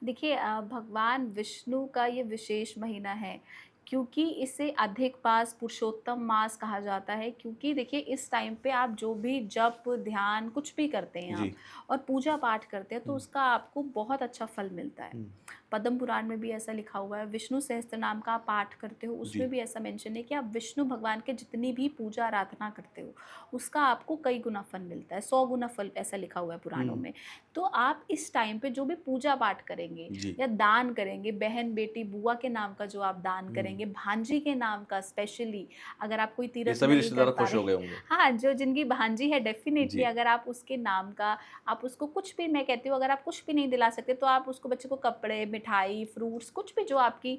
Speaker 2: देखिए भगवान विष्णु का ये विशेष महीना है क्योंकि इसे अधिक मास पुरुषोत्तम मास कहा जाता है, क्योंकि देखिए इस टाइम पे आप जो भी जप ध्यान कुछ भी करते हैं
Speaker 1: जी।
Speaker 2: आप और पूजा पाठ करते हैं तो
Speaker 1: हुँ,
Speaker 2: उसका आपको बहुत अच्छा फल मिलता है।
Speaker 1: हुँ।
Speaker 2: पद्म पुराण में भी ऐसा लिखा हुआ है, विष्णु सहस्त्र नाम का आप पाठ करते हो
Speaker 1: जी,
Speaker 2: उसमें भी ऐसा मेंशन है कि आप विष्णु भगवान के जितनी भी पूजा आराधना करते हो उसका आपको कई गुना फल मिलता है, 100 गुना फल ऐसा लिखा हुआ है पुराणों
Speaker 1: हुँ,
Speaker 2: में। तो आप इस टाइम पे जो भी पूजा पाठ करेंगे
Speaker 1: जी,
Speaker 2: या दान करेंगे, बहन बेटी बुआ के नाम का जो आप दान
Speaker 1: हुँ।
Speaker 2: करेंगे, भांजी के नाम का स्पेशली, अगर आप कोई
Speaker 1: ये
Speaker 2: तीर्थ
Speaker 1: सभी
Speaker 2: नहीं कर
Speaker 1: रिश्तेदार
Speaker 2: पा
Speaker 1: खुश हो
Speaker 2: रहे,
Speaker 1: गए होंगे।
Speaker 2: हाँ, जो जिनकी भांजी है डेफ़िनेटली
Speaker 1: जी,
Speaker 2: अगर आप उसके नाम का आप उसको कुछ भी, मैं कहती हूँ अगर आप कुछ भी नहीं दिला सकते तो आप उसको बच्चे को कपड़े, मिठाई, फ्रूट्स कुछ भी जो आपकी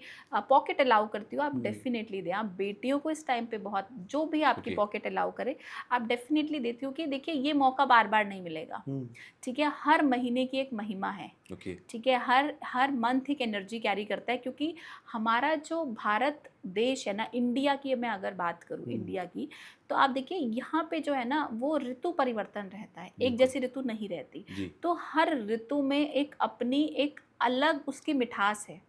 Speaker 2: पॉकेट अलाउ करती हो आप
Speaker 1: हुँ,
Speaker 2: डेफ़िनेटली दें। आप बेटियों को इस टाइम पे बहुत जो भी आपकी
Speaker 1: ओके।
Speaker 2: पॉकेट अलाउ करे, आप डेफ़िनेटली देती हो कि देखिए ये मौका बार-बार नहीं मिलेगा,
Speaker 1: हुँ,
Speaker 2: ठीक है? हर महीने की एक महिमा है।
Speaker 1: ओके।
Speaker 2: ठीक है, हर हर मंथ एक एनर्जी कैरी करता है, क्योंकि हमारा जो भारत देश है ना, इंडिया की मैं अगर बात करूँ
Speaker 1: हुँ,
Speaker 2: इंडिया की, तो आप देखिए यहाँ पे जो है ना वो ऋतु परिवर्तन रहता है, एक
Speaker 1: बिल्कुल।
Speaker 2: जैसी ऋतु नहीं रहती।
Speaker 1: जी,
Speaker 2: तो हर ऋतु में एक अपनी एक अलग उसकी मिठास है।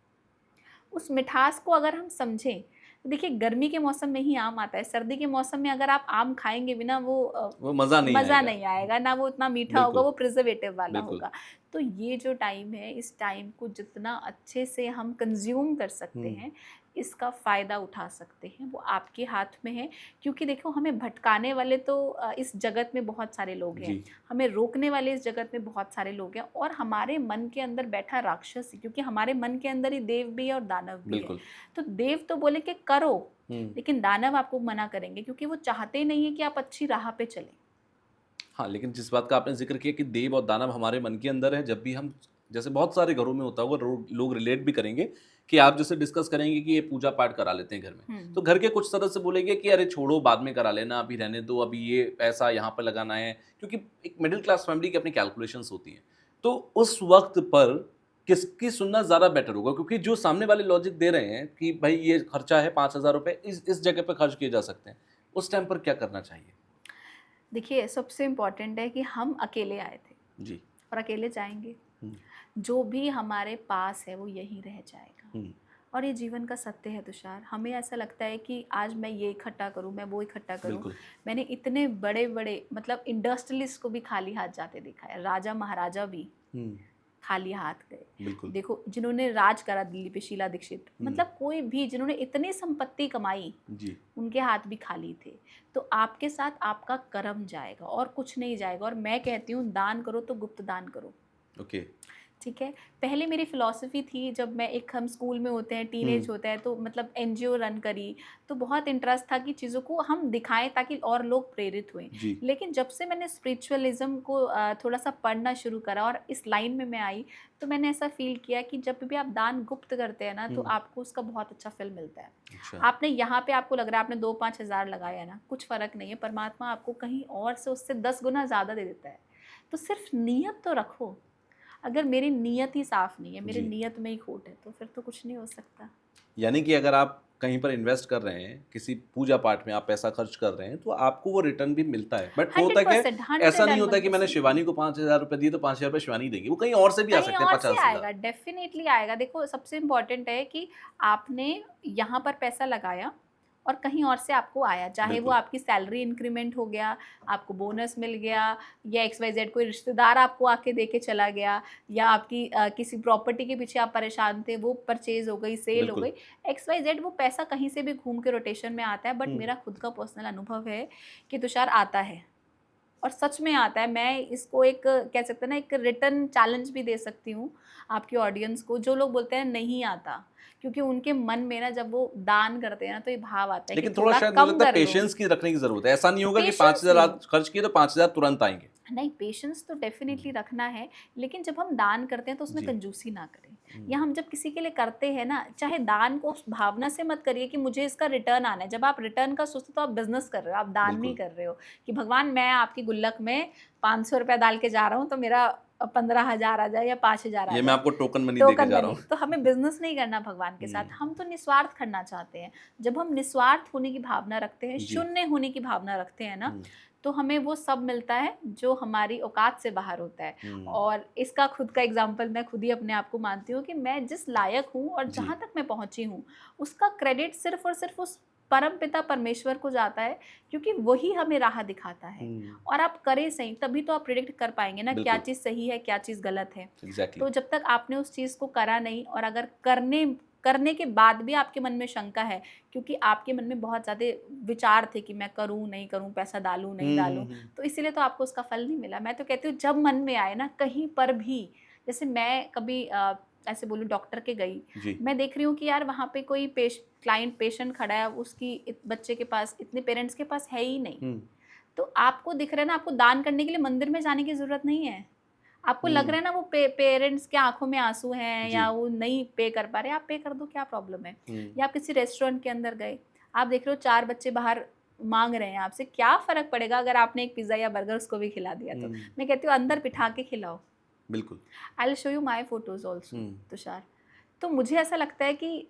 Speaker 2: उस मिठास को अगर हम समझें, तो देखिए गर्मी के मौसम में ही आम आता है, सर्दी के मौसम में अगर आप आम खाएँगे भी ना वो
Speaker 1: वो मज़ा नहीं
Speaker 2: मज़ा
Speaker 1: आएगा।
Speaker 2: नहीं आएगा, ना वो उतना मीठा होगा,
Speaker 1: बिल्कुल,
Speaker 2: वो प्रिज़र्वेटिव वाला
Speaker 1: बिल्कुल।
Speaker 2: होगा। तो ये जो टाइम है, इस टाइम को जितना अच्छे से हम कंज़्यूम कर सकते
Speaker 1: हुँ,
Speaker 2: हैं, इसका फ़ायदा उठा सकते हैं, वो आपके हाथ में है। क्योंकि देखो हमें भटकाने वाले तो इस जगत में बहुत सारे लोग हैं,
Speaker 1: जी,
Speaker 2: हमें रोकने वाले इस जगत में बहुत सारे लोग हैं और हमारे मन के अंदर बैठा राक्षस ही, क्योंकि हमारे मन के अंदर ही देव भी है और दानव भी है।
Speaker 1: बिल्कुल।
Speaker 2: तो देव तो बोले कि करो,
Speaker 1: हुँ।
Speaker 2: लेकिन दानव आपको मना करेंगे क्योंकि वो चाहते ही नहीं है कि आप अच्छी राह पे चलें।
Speaker 1: हाँ, लेकिन जिस बात का आपने ज़िक्र किया कि देव और दानव हमारे मन के अंदर है, जब भी हम जैसे बहुत सारे घरों में होता होगा, लोग रिलेट भी करेंगे कि आप जैसे डिस्कस करेंगे कि ये पूजा-पाठ करा लेते हैं घर में।
Speaker 2: हुँ।
Speaker 1: तो घर के कुछ सदस्य बोलेंगे कि अरे छोड़ो बाद में करा लेना, अभी रहने दो, अभी ये पैसा यहाँ पे लगाना है, क्योंकि एक मिडल क्लास फैमिली की अपनी कैलकुलेशंस होती हैं। तो उस वक़्त पर किसकी सुनना ज़्यादा बेटर होगा? क्योंकि जो सामने वाले लॉजिक दे रहे हैं कि भई ये खर्चा है ₹5000 इस जगह पे खर्च किए जा सकते हैं, उस टाइम पर क्या करना चाहिए?
Speaker 2: देखिए, सबसे इम्पोर्टेंट है कि हम अकेले आए थे
Speaker 1: जी।
Speaker 2: और अकेले जाएँगे।
Speaker 1: हुँ,
Speaker 2: जो भी हमारे पास है वो यहीं रह जाएगा।
Speaker 1: हुँ,
Speaker 2: और ये जीवन का सत्य है तुषार। हमें ऐसा लगता है कि आज मैं ये इकट्ठा करूँ, मैं वो इकट्ठा करूँ।
Speaker 1: बिल्कुल।
Speaker 2: मैंने इतने बड़े-बड़े मतलब इंडस्ट्रियलिस्ट को भी खाली हाथ जाते देखा है। राजा-महाराजा भी
Speaker 1: हुँ,
Speaker 2: खाली हाथ गए।
Speaker 1: बिल्कुल।
Speaker 2: देखो जिन्होंने राज करा दिल्ली पे, शीला दीक्षित,
Speaker 1: हुँ,
Speaker 2: मतलब कोई भी जिन्होंने इतनी संपत्ति कमाई,
Speaker 1: जी,
Speaker 2: उनके हाथ भी खाली थे। तो आपके साथ आपका कर्म जाएगा और कुछ नहीं जाएगा। और मैं कहती हूँ दान करो तो गुप्त दान करो।
Speaker 1: ओके।
Speaker 2: ठीक है, पहले मेरी फ़िलॉसफ़ी थी, जब मैं एक हम स्कूल में होते हैं, टीनेज
Speaker 1: हुँ,
Speaker 2: होता है, तो मतलब एनजीओ रन करी, तो बहुत इंटरेस्ट था कि चीज़ों को हम दिखाएँ ताकि और लोग प्रेरित हुएँ।
Speaker 1: जी,
Speaker 2: लेकिन जब से मैंने स्पिरिचुअलिज़्म को थोड़ा-सा पढ़ना शुरू करा और इस लाइन में मैं आई, तो मैंने ऐसा फ़ील किया कि जब भी आप दान गुप्त करते हैं ना, तो
Speaker 1: हुँ,
Speaker 2: आपको उसका बहुत अच्छा फल मिलता है।
Speaker 1: अच्छा,
Speaker 2: आपने यहाँ पे आपको लग रहा है आपने 2-5 हज़ार लगाया है ना, कुछ फ़र्क नहीं है, परमात्मा आपको कहीं और से उससे 10 गुना ज़्यादा दे देता है। तो सिर्फ़ नियत तो रखो। अगर मेरी नीयत ही साफ नहीं है, मेरी
Speaker 1: जी।
Speaker 2: नीयत में ही खोट है, तो फिर तो कुछ नहीं हो सकता।
Speaker 1: यानी कि अगर आप कहीं पर इन्वेस्ट कर रहे हैं, किसी पूजा-पाठ में आप पैसा खर्च कर रहे हैं, तो आपको वो रिटर्न भी मिलता है। बट वो होता क्या है,
Speaker 2: 100%
Speaker 1: ऐसा नहीं होता कि मैंने
Speaker 2: 101%
Speaker 1: शिवानी को ₹5000 दिए, तो ₹5000 शिवानी देगी। वो कहीं और से भी आ
Speaker 2: कहीं
Speaker 1: सकते हैं
Speaker 2: और से
Speaker 1: 50,000।
Speaker 2: आएगा, डेफ़िनेटली आएगा। देखो सबसे इम्पोर्टेंट है कि आपने यहाँ पर पैसा लगाया और कहीं और से आपको आया, चाहे वो
Speaker 1: बिल्कुल,
Speaker 2: आपकी सैलरी इंक्रीमेंट हो गया, आपको बोनस मिल गया या एक्स-वाई-ज़ेड कोई रिश्तेदार आपको आके दे के चला गया या आपकी किसी प्रॉपर्टी के पीछे आप परेशान थे, वो परचेज़ हो गई, सेल हो
Speaker 1: बिल्कुल।
Speaker 2: गई, एक्स-वाई-ज़ेड वो पैसा कहीं से भी घूम के रोटेशन में आता है। बट
Speaker 1: हुँ,
Speaker 2: मेरा खुद का पर्सनल अनुभव है कि तुषार आता है। और सच में आता है। मैं इसको एक कह सकते हैं ना एक रिटर्न चैलेंज भी दे सकती हूँ आपकी ऑडियंस को, जो लोग बोलते हैं नहीं आता, क्योंकि उनके मन में ना जब वो दान करते हैं ना तो ये भाव आता है कि
Speaker 1: लेकिन थोड़ा
Speaker 2: थोड़ा
Speaker 1: शायद मुझे
Speaker 2: कम
Speaker 1: लगता है
Speaker 2: कर दो।
Speaker 1: पेशेंस की रखने की ज़रूरत है। ऐसा नहीं होगा कि
Speaker 2: पेशेंस
Speaker 1: 5000
Speaker 2: नहीं,
Speaker 1: आप खर्च किए, तो 5000 तुरंत आएँगे।
Speaker 2: नहीं पेशेंस तो
Speaker 1: हुँ,
Speaker 2: डेफ़िनेटली रखना है, लेकिन जब हम दान करते हैं तो उसमें
Speaker 1: जी,
Speaker 2: कंजूसी ना करें। या हम जब किसी के लिए करते हैं ना, चाहे दान को उस भावना से मत करिए कि मुझे इसका रिटर्न आना है। जब आप रिटर्न का सोचते हो तो आप बिजनेस कर रहे हो, आप दान नहीं
Speaker 1: बिल्कुल।
Speaker 2: कर रहे हो कि भगवान मैं आपकी गुल्लक में 500 रुपया डाल के जा रहा हूँ तो मेरा 15,000 आ जाए या 5,000 आ
Speaker 1: ये मैं
Speaker 2: जाए।
Speaker 1: आपको टोकन मनी दे के
Speaker 2: टोकन
Speaker 1: जा रहा
Speaker 2: बनी
Speaker 1: हूँ।
Speaker 2: तो हमें बिजनेस नहीं करना भगवान के साथ,
Speaker 1: हुँ,
Speaker 2: हम तो निस्वार्थ करना चाहते हैं। जब हम निस्वार्थ होने की भावना रखते हैं,
Speaker 1: जी।
Speaker 2: शून्य होने की भावना रखते हैं ना,
Speaker 1: हुँ,
Speaker 2: तो हमें वो सब मिलता है जो हमारी औकात से बाहर होता है।
Speaker 1: हुँ,
Speaker 2: और इसका खुद का एग्जाम्पल मैं खुद ही अपने आप को मानती हूँ कि मैं जिस लायक हूँ और
Speaker 1: जी।
Speaker 2: जहाँ तक मैं पहुँची हूँ, उसका क्रेडिट सिर्फ और सिर्फ उस परम पिता परमेश्वर को जाता है, क्योंकि वही हमें राह दिखाता है।
Speaker 1: हुँ,
Speaker 2: और आप करें सही, तभी तो आप प्रिडिक्ट कर पाएंगे ना क्या
Speaker 1: बिल्कुल,
Speaker 2: चीज़ सही है, क्या चीज़ गलत है।
Speaker 1: एग्ज़ैक्टली।
Speaker 2: तो जब तक आपने उस चीज़ को करा नहीं, और अगर करने करने के बाद भी आपके मन में शंका है, क्योंकि आपके मन में बहुत ज़्यादा विचार थे कि मैं करूँ, नहीं करूँ, पैसा डालूँ, नहीं
Speaker 1: हुँ, हुँ,
Speaker 2: डालूँ,
Speaker 1: हुँ,
Speaker 2: तो इसीलिए तो आपको उसका फल नहीं मिला। मैं तो कहती हूँ जब मन में आए ना कहीं पर भी, जैसे मैं कभी ऐसे बोलूँ डॉक्टर के गई,
Speaker 1: जी।
Speaker 2: मैं देख रही हूँ कि यार वहाँ पे कोई क्लाइंट पेशेंट खड़ा है, उसकी बच्चे के पास इतने पेरेंट्स के पास है ही नहीं।
Speaker 1: हुँ,
Speaker 2: तो आपको दिख रहा है ना, आपको दान करने के लिए मंदिर में जाने की ज़रूरत नहीं है। आपको लग
Speaker 1: हुँ,
Speaker 2: रहा है ना वो पेरेंट्स के आँखों में आँसू हैं
Speaker 1: जी।
Speaker 2: या वो नहीं पे कर पा रहे, आप पे कर दो, क्या प्रॉब्लम है?
Speaker 1: हुँ,
Speaker 2: या आप किसी रेस्टोरेंट के अंदर गए, आप देख रहे हो 4 बच्चे बाहर माँग रहे हैं आपसे, क्या फ़र्क पड़ेगा अगर आपने एक पिज़्ज़ा या बर्गर उसको भी खिला दिया तो?
Speaker 1: हुँ,
Speaker 2: मैं कहती हूँ अंदर बिठा के खिलाओ।
Speaker 1: बिल्कुल।
Speaker 2: I will show you my photos also
Speaker 1: hmm,
Speaker 2: Tushar. तो मुझे ऐसा लगता है कि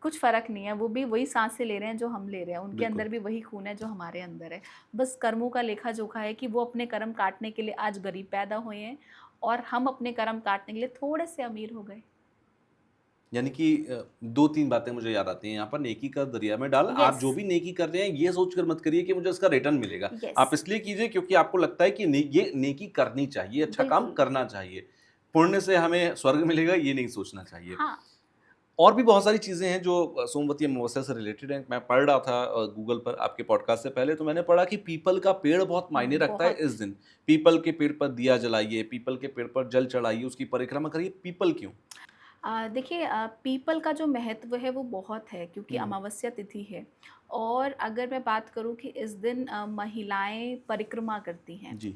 Speaker 2: कुछ फ़र्क नहीं है, वो भी वही साँसें ले रहे हैं जो हम ले रहे हैं, उनके
Speaker 1: बिल्कुल।
Speaker 2: अंदर भी वही खून है जो हमारे अंदर है। बस कर्मों का लेखा-जोखा है कि वो अपने कर्म काटने के लिए आज गरीब पैदा हुए हैं और हम अपने कर्म काटने के लिए थोड़े-से अमीर हो गए।
Speaker 1: यानी कि 2-3 बातें मुझे याद आती हैं यहाँ पर, नेकी का दरिया में डाल। आप
Speaker 2: यस,
Speaker 1: जो भी नेकी कर रहे हैं, ये सोचकर मत करिए कि मुझे इसका रिटर्न मिलेगा।
Speaker 2: यस,
Speaker 1: आप इसलिए कीजिए क्योंकि आपको लगता है कि ये नेकी करनी चाहिए, अच्छा काम
Speaker 2: बिल्कुल।
Speaker 1: करना चाहिए। पुण्य से हमें स्वर्ग मिलेगा, ये नहीं सोचना चाहिए।
Speaker 2: हाँ,
Speaker 1: और भी बहुत सारी चीज़ें हैं जो सोमवती अमावस्या से रिलेटेड हैं। मैं पढ़ रहा था गूगल पर आपके पॉडकास्ट से पहले, तो मैंने पढ़ा कि पीपल का पेड़ बहुत मायने रखता है
Speaker 2: बहुत।
Speaker 1: इस दिन। पीपल के पेड़ पर दिया जलाइए, पीपल के पेड़ पर जल चढ़ाइए, उसकी परिक्रमा करिए। पीपल क्यों?
Speaker 2: देखिए पीपल का जो महत्व है वो बहुत है, क्योंकि
Speaker 1: हुँ,
Speaker 2: अमावस्या तिथि है। और अगर मैं बात करूँ कि इस दिन महिलाएँ परिक्रमा करती हैं
Speaker 1: जी।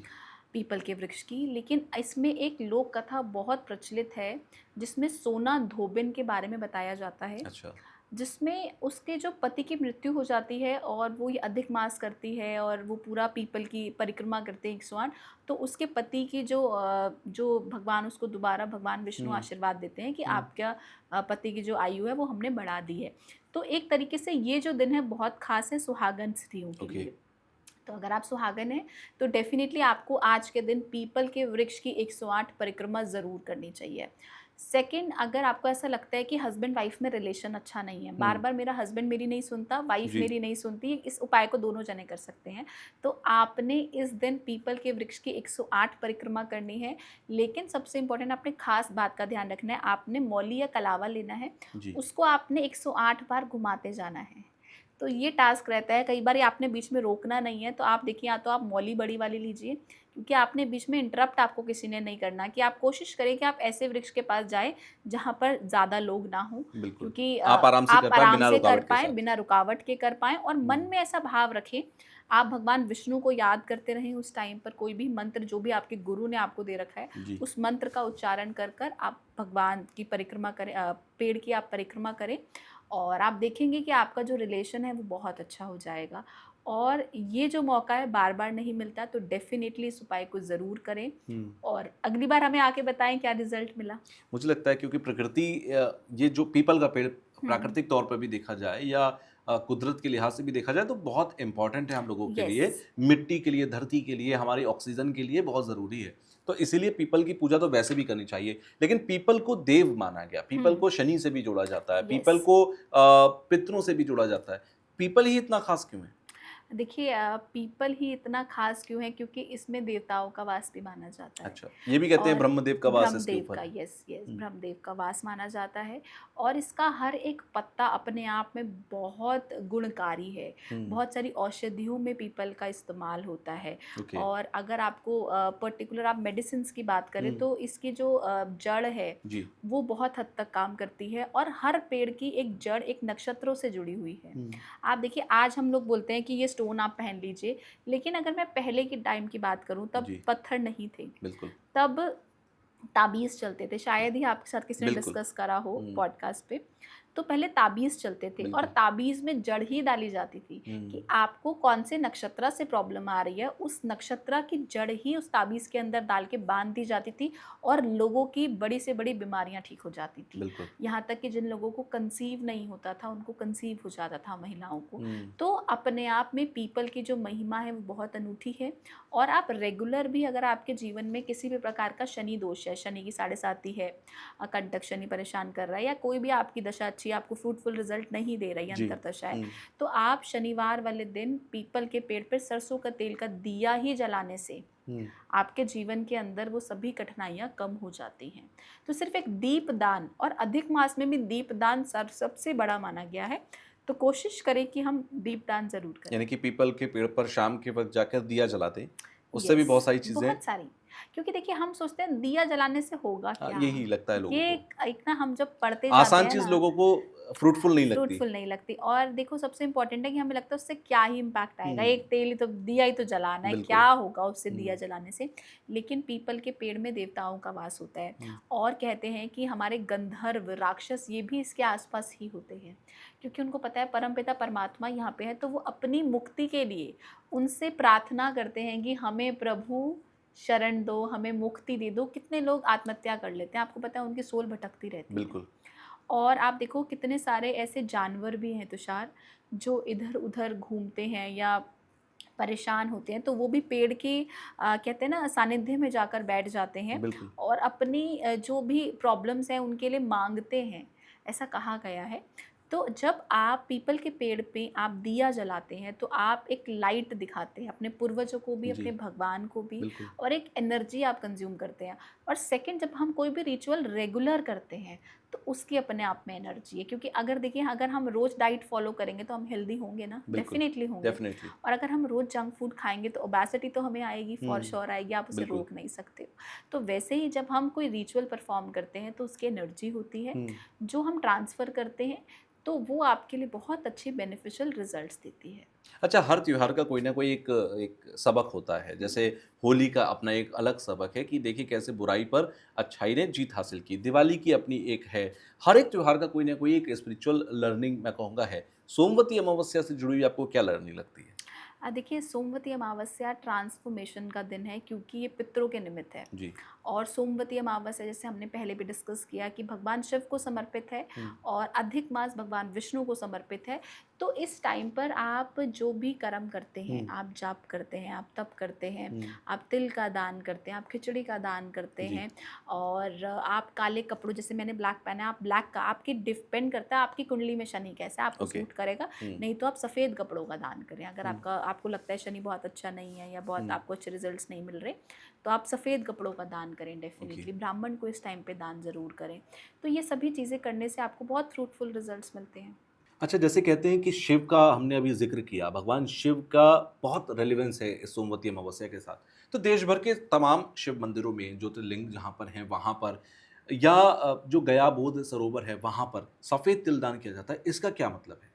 Speaker 2: पीपल के वृक्ष की, लेकिन इसमें एक लोक कथा बहुत प्रचलित है, जिसमें सोना धोबिन के बारे में बताया जाता है।
Speaker 1: अच्छा।
Speaker 2: जिसमें उसके जो पति की मृत्यु हो जाती है और वो ये अधिक मास करती है और वो पूरा पीपल की परिक्रमा करते हैं 108, तो उसके पति की जो भगवान उसको दोबारा भगवान विष्णु
Speaker 1: हुँ,
Speaker 2: आशीर्वाद देते हैं कि
Speaker 1: हुँ।
Speaker 2: आपका पति की जो आयु है वो हमने बढ़ा दी है। तो एक तरीके से ये जो दिन है बहुत खास है सुहागन स्त्रियों के
Speaker 1: ओके।
Speaker 2: लिए। तो अगर आप सुहागन हैं तो डेफ़िनिटली आपको आज के दिन पीपल के वृक्ष की 108 परिक्रमा ज़रूर करनी चाहिए। सेकंड, अगर आपको ऐसा लगता है कि हस्बैंड वाइफ में रिलेशन अच्छा नहीं है,
Speaker 1: हुँ,
Speaker 2: बार-बार मेरा हस्बैंड मेरी नहीं सुनता, वाइफ
Speaker 1: जी।
Speaker 2: मेरी नहीं सुनती, इस उपाय को दोनों जने कर सकते हैं। तो आपने इस दिन पीपल के वृक्ष की 108 परिक्रमा करनी है, लेकिन सबसे इम्पोर्टेंट आपने खास बात का ध्यान रखना है, आपने मौली या कलावा लेना है,
Speaker 1: जी।
Speaker 2: उसको आपने 108 बार घुमाते जाना है। तो ये टास्क रहता है, कई बार ये आपने बीच में रोकना नहीं है, तो आप देखिए या तो आप मौली बड़ी वाली लीजिए, क्योंकि आपने बीच में इंटरप्ट आपको किसी ने नहीं करना, कि आप कोशिश करें कि आप ऐसे वृक्ष के पास जाएँ जहाँ पर ज़्यादा लोग ना हों,
Speaker 1: बिल्कुल।
Speaker 2: क्योंकि
Speaker 1: आप आराम से
Speaker 2: आप
Speaker 1: कर पाएँ
Speaker 2: आराम
Speaker 1: बिना
Speaker 2: से कर
Speaker 1: रुकावट के
Speaker 2: पाएँ,
Speaker 1: साथ।
Speaker 2: बिना रुकावट के कर पाएँ और
Speaker 1: हुँ,
Speaker 2: मन में ऐसा भाव रखें, आप भगवान विष्णु को याद करते रहें उस टाइम पर, कोई भी मंत्र जो भी आपके गुरु ने आपको दे रखा है,
Speaker 1: जी।
Speaker 2: उस मंत्र का उच्चारण कर आप भगवान की परिक्रमा करें, पेड़ की आप परिक्रमा करें और आप देखेंगे कि आपका जो रिलेशन है वो बहुत अच्छा हो जाएगा। और ये जो मौका है बार-बार नहीं मिलता, तो डेफ़िनिटली इस उपाय को ज़रूर करें
Speaker 1: हुँ।
Speaker 2: और अगली बार हमें आके बताएँ क्या रिज़ल्ट मिला।
Speaker 1: मुझे लगता है क्योंकि प्रकृति ये जो पीपल का पेड़
Speaker 2: हुँ,
Speaker 1: प्राकृतिक तौर पर भी देखा जाए या कुदरत के लिहाज से भी देखा जाए तो बहुत इम्पोर्टेंट है हम लोगों के
Speaker 2: येस।
Speaker 1: लिए, मिट्टी के लिए, धरती के लिए, हमारी ऑक्सीजन के लिए बहुत ज़रूरी है। तो इसीलिए पीपल की पूजा तो वैसे भी करनी चाहिए। लेकिन पीपल को देव माना गया, पीपल
Speaker 2: हुँ,
Speaker 1: को शनि से भी जोड़ा जाता है,
Speaker 2: येस।
Speaker 1: पीपल को पितरों से भी जोड़ा जाता है। पीपल ही इतना खास क्यों है?
Speaker 2: देखिए पीपल ही इतना ख़ास क्यों है, क्योंकि इसमें देवताओं का वास भी माना जाता है।
Speaker 1: अच्छा, ये भी कहते हैं
Speaker 2: और
Speaker 1: ब्रह्मदेव का वास इसके
Speaker 2: ब्रह्मदेव
Speaker 1: ऊपर
Speaker 2: का,
Speaker 1: है।
Speaker 2: यस यस,
Speaker 1: हुँ,
Speaker 2: ब्रह्मदेव का वास माना जाता है। और इसका हर एक पत्ता अपने आप में बहुत गुणकारी है।
Speaker 1: हुँ,
Speaker 2: बहुत सारी औषधियों में पीपल का इस्तेमाल होता है।
Speaker 1: ओके।
Speaker 2: और अगर आपको पर्टिकुलर आप मेडिसिन्स की बात करें
Speaker 1: हुँ,
Speaker 2: तो इसकी जो जड़ है
Speaker 1: जी।
Speaker 2: वो बहुत हद तक काम करती है, और हर पेड़ की एक जड़ एक नक्षत्रों से जुड़ी हुई है।
Speaker 1: हुँ,
Speaker 2: आप देखिए आज हम लोग बोलते हैं कि ये स्टोन आप पहन लीजिए, लेकिन अगर मैं पहले के टाइम की बात करूँ तब
Speaker 1: जी,
Speaker 2: पत्थर नहीं थे।
Speaker 1: बिल्कुल।
Speaker 2: तब ताबीज़ चलते थे, शायद ही आपके साथ किसी ने
Speaker 1: बिल्कुल।
Speaker 2: डिस्कस करा हो
Speaker 1: हुँ,
Speaker 2: पॉडकास्ट पे। तो पहले ताबीज़ चलते थे और
Speaker 1: बिल्कुल।
Speaker 2: ताबीज़ में जड़ ही डाली जाती थी कि
Speaker 1: हुँ,
Speaker 2: आपको कौन से नक्षत्र से प्रॉब्लम आ रही है, उस नक्षत्र की जड़ ही उस ताबीज़ के अंदर डाल के बाँध दी जाती थी और लोगों की बड़ी से बड़ी बीमारियाँ ठीक हो जाती थी।
Speaker 1: बिल्कुल।
Speaker 2: यहाँ तक कि जिन लोगों को कंसीव नहीं होता था, उनको कंसीव हो जाता था महिलाओं को।
Speaker 1: हुँ,
Speaker 2: तो अपने आप में पीपल की जो महिमा है वो बहुत अनूठी है और आप रेगुलर भी अगर आपके जीवन में किसी भी प्रकार का शनि दोष है, शनि की साढ़े साती है, कंटक शनि परेशान कर रहा है या कोई भी आपकी दशा अच्छी है, आपको फ्रूटफुल रिजल्ट नहीं दे रही है,
Speaker 1: जी।
Speaker 2: अंतरदशा है,
Speaker 1: हुँ,
Speaker 2: तो आप शनिवार वाले दिन पीपल के पेड़ पर सरसों का तेल का दिया ही जलाने से
Speaker 1: हुँ।
Speaker 2: आपके जीवन के अंदर वो सभी कठिनाइयाँ कम हो जाती हैं। तो सिर्फ़ एक दीपदान, और अधिक मास में भी दीपदान सबसे बड़ा माना गया है, तो कोशिश करें कि हम दीपदान ज़रूर करें।
Speaker 1: यानी कि पीपल के पेड़ पर शाम के वक़्त जाकर दिया जला दें, उससे भी
Speaker 2: यस,
Speaker 1: बहुत सारी चीज़ें
Speaker 2: बहुत सारी। क्योंकि देखिए हम सोचते हैं दिया जलाने से होगा क्या?
Speaker 1: यही लगता है लोगों
Speaker 2: ये
Speaker 1: को।
Speaker 2: एक एक ना हम जब पढ़ते जाते
Speaker 1: आसान
Speaker 2: हैं
Speaker 1: चीज़
Speaker 2: ना,
Speaker 1: लोगों को फ्रूटफुल नहीं लगती।
Speaker 2: फ्रूटफुल नहीं लगती और देखो सबसे इम्पोर्टेंट है कि हमें लगता है उससे क्या ही इम्पैक्ट आएगा,
Speaker 1: हुँ,
Speaker 2: एक तेल ही तो, दिया ही तो जलाना है, क्या
Speaker 1: बिल्कुल।
Speaker 2: होगा उससे दिया
Speaker 1: हुँ,
Speaker 2: जलाने से। लेकिन पीपल के पेड़ में देवताओं का वास होता है
Speaker 1: हुँ,
Speaker 2: और कहते हैं कि हमारे गंधर्व राक्षस ये भी इसके आसपास ही होते हैं, क्योंकि उनको पता है परमपिता परमात्मा यहाँ पे है, तो वो अपनी मुक्ति के लिए उनसे प्रार्थना करते हैं कि हमें प्रभु शरण दो, हमें मुक्ति दे दो। कितने लोग आत्महत्या कर लेते हैं, आपको पता है उनकी सोल भटकती रहती है।
Speaker 1: बिल्कुल।
Speaker 2: और आप देखो कितने सारे ऐसे जानवर भी हैं तुषार, जो इधर-उधर घूमते हैं या परेशान होते हैं, तो वो भी पेड़ के कहते हैं ना सानिध्य में जाकर बैठ जाते हैं
Speaker 1: बिल्कुल।
Speaker 2: और अपनी जो भी प्रॉब्लम्स हैं उनके लिए माँगते हैं, ऐसा कहा गया है। तो जब आप पीपल के पेड़ पे आप दिया जलाते हैं, तो आप एक लाइट दिखाते हैं अपने पूर्वजों को भी,
Speaker 1: जी,
Speaker 2: अपने भगवान को भी,
Speaker 1: बिल्कुल।
Speaker 2: और एक एनर्जी आप कंज़्यूम करते हैं। और सेकंड, जब हम कोई भी रिचुअल रेगुलर करते हैं, तो उसकी अपने आप में एनर्जी है, क्योंकि अगर देखिए अगर हम रोज़ डाइट फ़ॉलो करेंगे तो हम हेल्दी होंगे ना,
Speaker 1: बिल्कुल,
Speaker 2: डेफ़िनेटली होंगे।
Speaker 1: डेफ़िनिटली।
Speaker 2: और अगर हम रोज़ जंक फूड खाएँगे तो ओबेसिटी तो हमें आएगी, फॉर
Speaker 1: हुँ,
Speaker 2: श्योर आएगी, आप उसे
Speaker 1: बिल्कुल।
Speaker 2: रोक नहीं सकते हो। तो वैसे ही जब हम कोई रिचुअल परफ़ॉर्म करते हैं तो उसकी एनर्जी होती है,
Speaker 1: हुँ।
Speaker 2: जो हम ट्रांसफ़र करते हैं, तो वो आपके लिए बहुत अच्छे बेनिफिशियल रिज़ल्ट्स देती है।
Speaker 1: अच्छा, हर त्योहार का कोई ना कोई एक एक सबक होता है। जैसे होली का अपना एक अलग सबक है कि देखिए कैसे बुराई पर अच्छाई ने जीत हासिल की। दिवाली की अपनी एक है। हर एक त्योहार का कोई ना कोई एक स्पिरिचुअल लर्निंग मैं कहूँगा है। सोमवती अमावस्या से जुड़ी हुई आपको क्या लर्निंग लगती है?
Speaker 2: देखिए सोमवती अमावस्या ट्रांसफॉर्मेशन का दिन है, क्योंकि ये पितरों के निमित्त है।
Speaker 1: जी।
Speaker 2: और सोमवती अमावस्या, जैसे हमने पहले भी डिस्कस किया, कि भगवान शिव को समर्पित है
Speaker 1: हुँ,
Speaker 2: और अधिक मास भगवान विष्णु को समर्पित है। तो इस टाइम पर आप जो भी कर्म करते
Speaker 1: हुँ,
Speaker 2: हैं, आप जाप करते हैं, आप तप करते हैं,
Speaker 1: हुँ।
Speaker 2: आप तिल का दान करते हैं, आप खिचड़ी का दान करते
Speaker 1: जी,
Speaker 2: हैं, और आप काले कपड़ों, जैसे मैंने ब्लैक पहना है, आप ब्लैक का, आपकी डिपेंड करता है आपकी कुंडली में शनि कैसा है, आपको
Speaker 1: ओके।
Speaker 2: सूट करेगा।
Speaker 1: हुँ,
Speaker 2: नहीं तो आप सफ़ेद कपड़ों का दान करें, अगर
Speaker 1: हुँ,
Speaker 2: आपको लगता है शनि बहुत अच्छा नहीं है या बहुत
Speaker 1: हुँ।
Speaker 2: आपको अच्छे रिजल्ट्स नहीं मिल रहे, तो आप सफ़ेद कपड़ों का दान करें
Speaker 1: ओके।
Speaker 2: डेफिनेटली। ब्राह्मण को इस टाइम पे दान ज़रूर करें। तो ये सभी चीज़ें करने से आपको बहुत फ्रूटफुल रिजल्ट्स मिलते हैं।
Speaker 1: अच्छा, जैसे कहते हैं कि शिव का हमने अभी ज़िक्र किया, भगवान शिव का बहुत रेलेवेंस है इस सोमवती अमावस्या के साथ। तो देश भर के तमाम शिव मंदिरों में ज्योतिर्लिंग जहाँ पर हैं, वहाँ पर या जो गया बोध सरोवर है, वहाँ पर सफ़ेद तिलदान किया जाता है। इसका क्या मतलब है?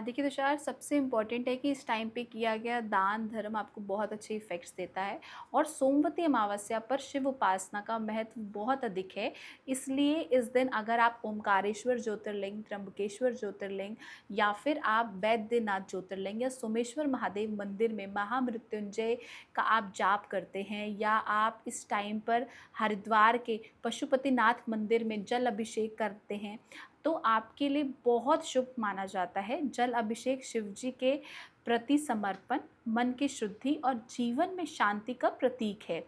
Speaker 2: देखिए तुषार, सबसे इम्पॉर्टेंट है कि इस टाइम पे किया गया दान धर्म आपको बहुत अच्छे इफ़ेक्ट्स देता है, और सोमवती अमावस्या पर शिव उपासना का महत्व बहुत अधिक है। इसलिए इस दिन अगर आप ओमकारेश्वर ज्योतिर्लिंग, त्र्यंबकेश्वर ज्योतिर्लिंग, या फिर आप वैद्यनाथ ज्योतिर्लिंग या सोमेश्वर महादेव मंदिर में महामृत्युंजय का आप जाप करते हैं, या आप इस टाइम पर हरिद्वार के पशुपतिनाथ मंदिर में जल अभिषेक करते हैं, तो आपके लिए बहुत शुभ माना जाता है। जल अभिषेक शिव जी के प्रति समर्पण, मन की शुद्धि और जीवन में शांति का प्रतीक है।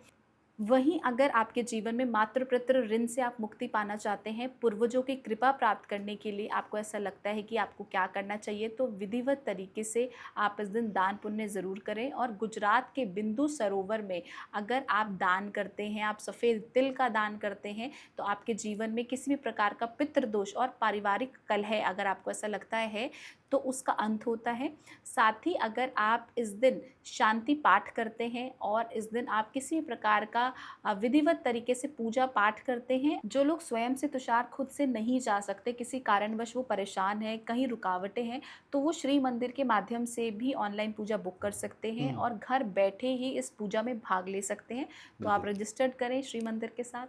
Speaker 2: वहीं अगर आपके जीवन में मातृ-पितृ ऋण से आप मुक्ति पाना चाहते हैं, पूर्वजों की कृपा प्राप्त करने के लिए आपको ऐसा लगता है कि आपको क्या करना चाहिए, तो विधिवत तरीके से आप इस दिन दान पुण्य ज़रूर करें। और गुजरात के बिंदु सरोवर में अगर आप दान करते हैं, आप सफ़ेद तिल का दान करते हैं, तो आपके जीवन में किसी भी प्रकार का पितृदोष और पारिवारिक कलह अगर आपको ऐसा लगता है, तो उसका अंत होता है। साथ ही अगर आप इस दिन शांति पाठ करते हैं और इस दिन आप किसी भी प्रकार का विधिवत तरीके से पूजा पाठ करते हैं, जो लोग स्वयं से तुषार खुद से नहीं जा सकते, किसी कारणवश वो परेशान हैं, कहीं रुकावटें हैं, तो वो श्री मंदिर के माध्यम से भी ऑनलाइन पूजा बुक कर सकते हैं
Speaker 1: हुँ,
Speaker 2: और घर बैठे ही इस पूजा में भाग ले सकते हैं। तो आप
Speaker 1: बिल्कुल।
Speaker 2: रजिस्टर्ड करें श्री मंदिर के साथ।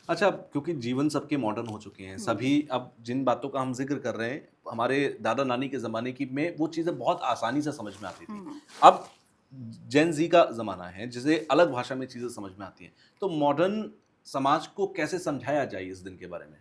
Speaker 1: अच्छा, क्योंकि जीवन सबके मॉडर्न हो चुके हैं,
Speaker 2: हुँ,
Speaker 1: सभी अब जिन बातों का हम ज़िक्र कर रहे हैं, हमारे दादा-नानी के ज़माने की में वो चीज़ें बहुत आसानी से समझ में आती थी।
Speaker 2: हुँ।
Speaker 1: अब जेन ज़ी का ज़माना है, जिसे अलग भाषा में चीज़ें समझ में आती हैं। तो मॉडर्न समाज को कैसे समझाया जाए इस दिन के बारे में?